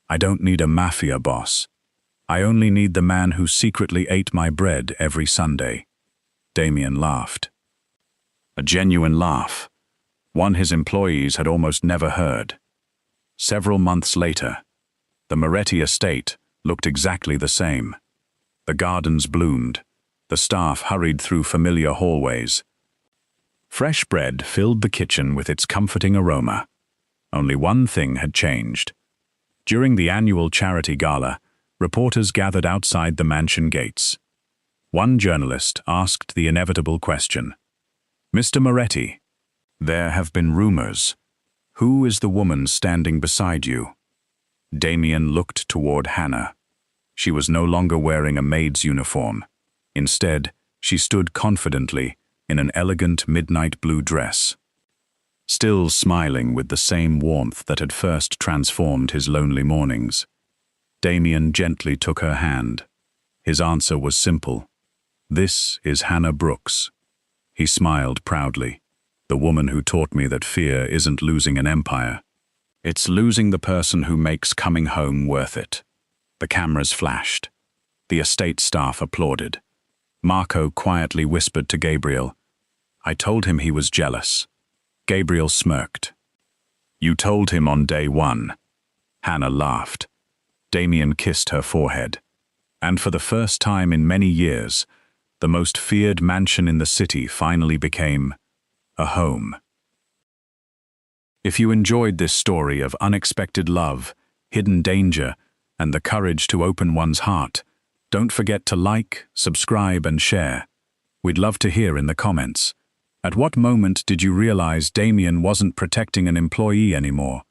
I don't need a mafia boss. I only need the man who secretly ate my bread every Sunday. Damien laughed. A genuine laugh, one his employees had almost never heard. Several months later, the Moretti estate looked exactly the same. The gardens bloomed. The staff hurried through familiar hallways. Fresh bread filled the kitchen with its comforting aroma. Only one thing had changed. During the annual charity gala, reporters gathered outside the mansion gates. One journalist asked the inevitable question. "Mr. Moretti, there have been rumors. Who is the woman standing beside you?" Damien looked toward Hannah. She was no longer wearing a maid's uniform. Instead, she stood confidently in an elegant midnight blue dress. Still smiling with the same warmth that had first transformed his lonely mornings. Damien gently took her hand. His answer was simple. "This is Hannah Brooks." He smiled proudly. "The woman who taught me that fear isn't losing an empire. It's losing the person who makes coming home worth it." The cameras flashed. The estate staff applauded. Marco quietly whispered to Gabriel, "I told him he was jealous." Gabriel smirked. "You told him on day one." Hannah laughed. Damien kissed her forehead. And for the first time in many years, the most feared mansion in the city finally became a home. If you enjoyed this story of unexpected love, hidden danger, and the courage to open one's heart, don't forget to like, subscribe, and share. We'd love to hear in the comments. At what moment did you realize Damien wasn't protecting an employee anymore?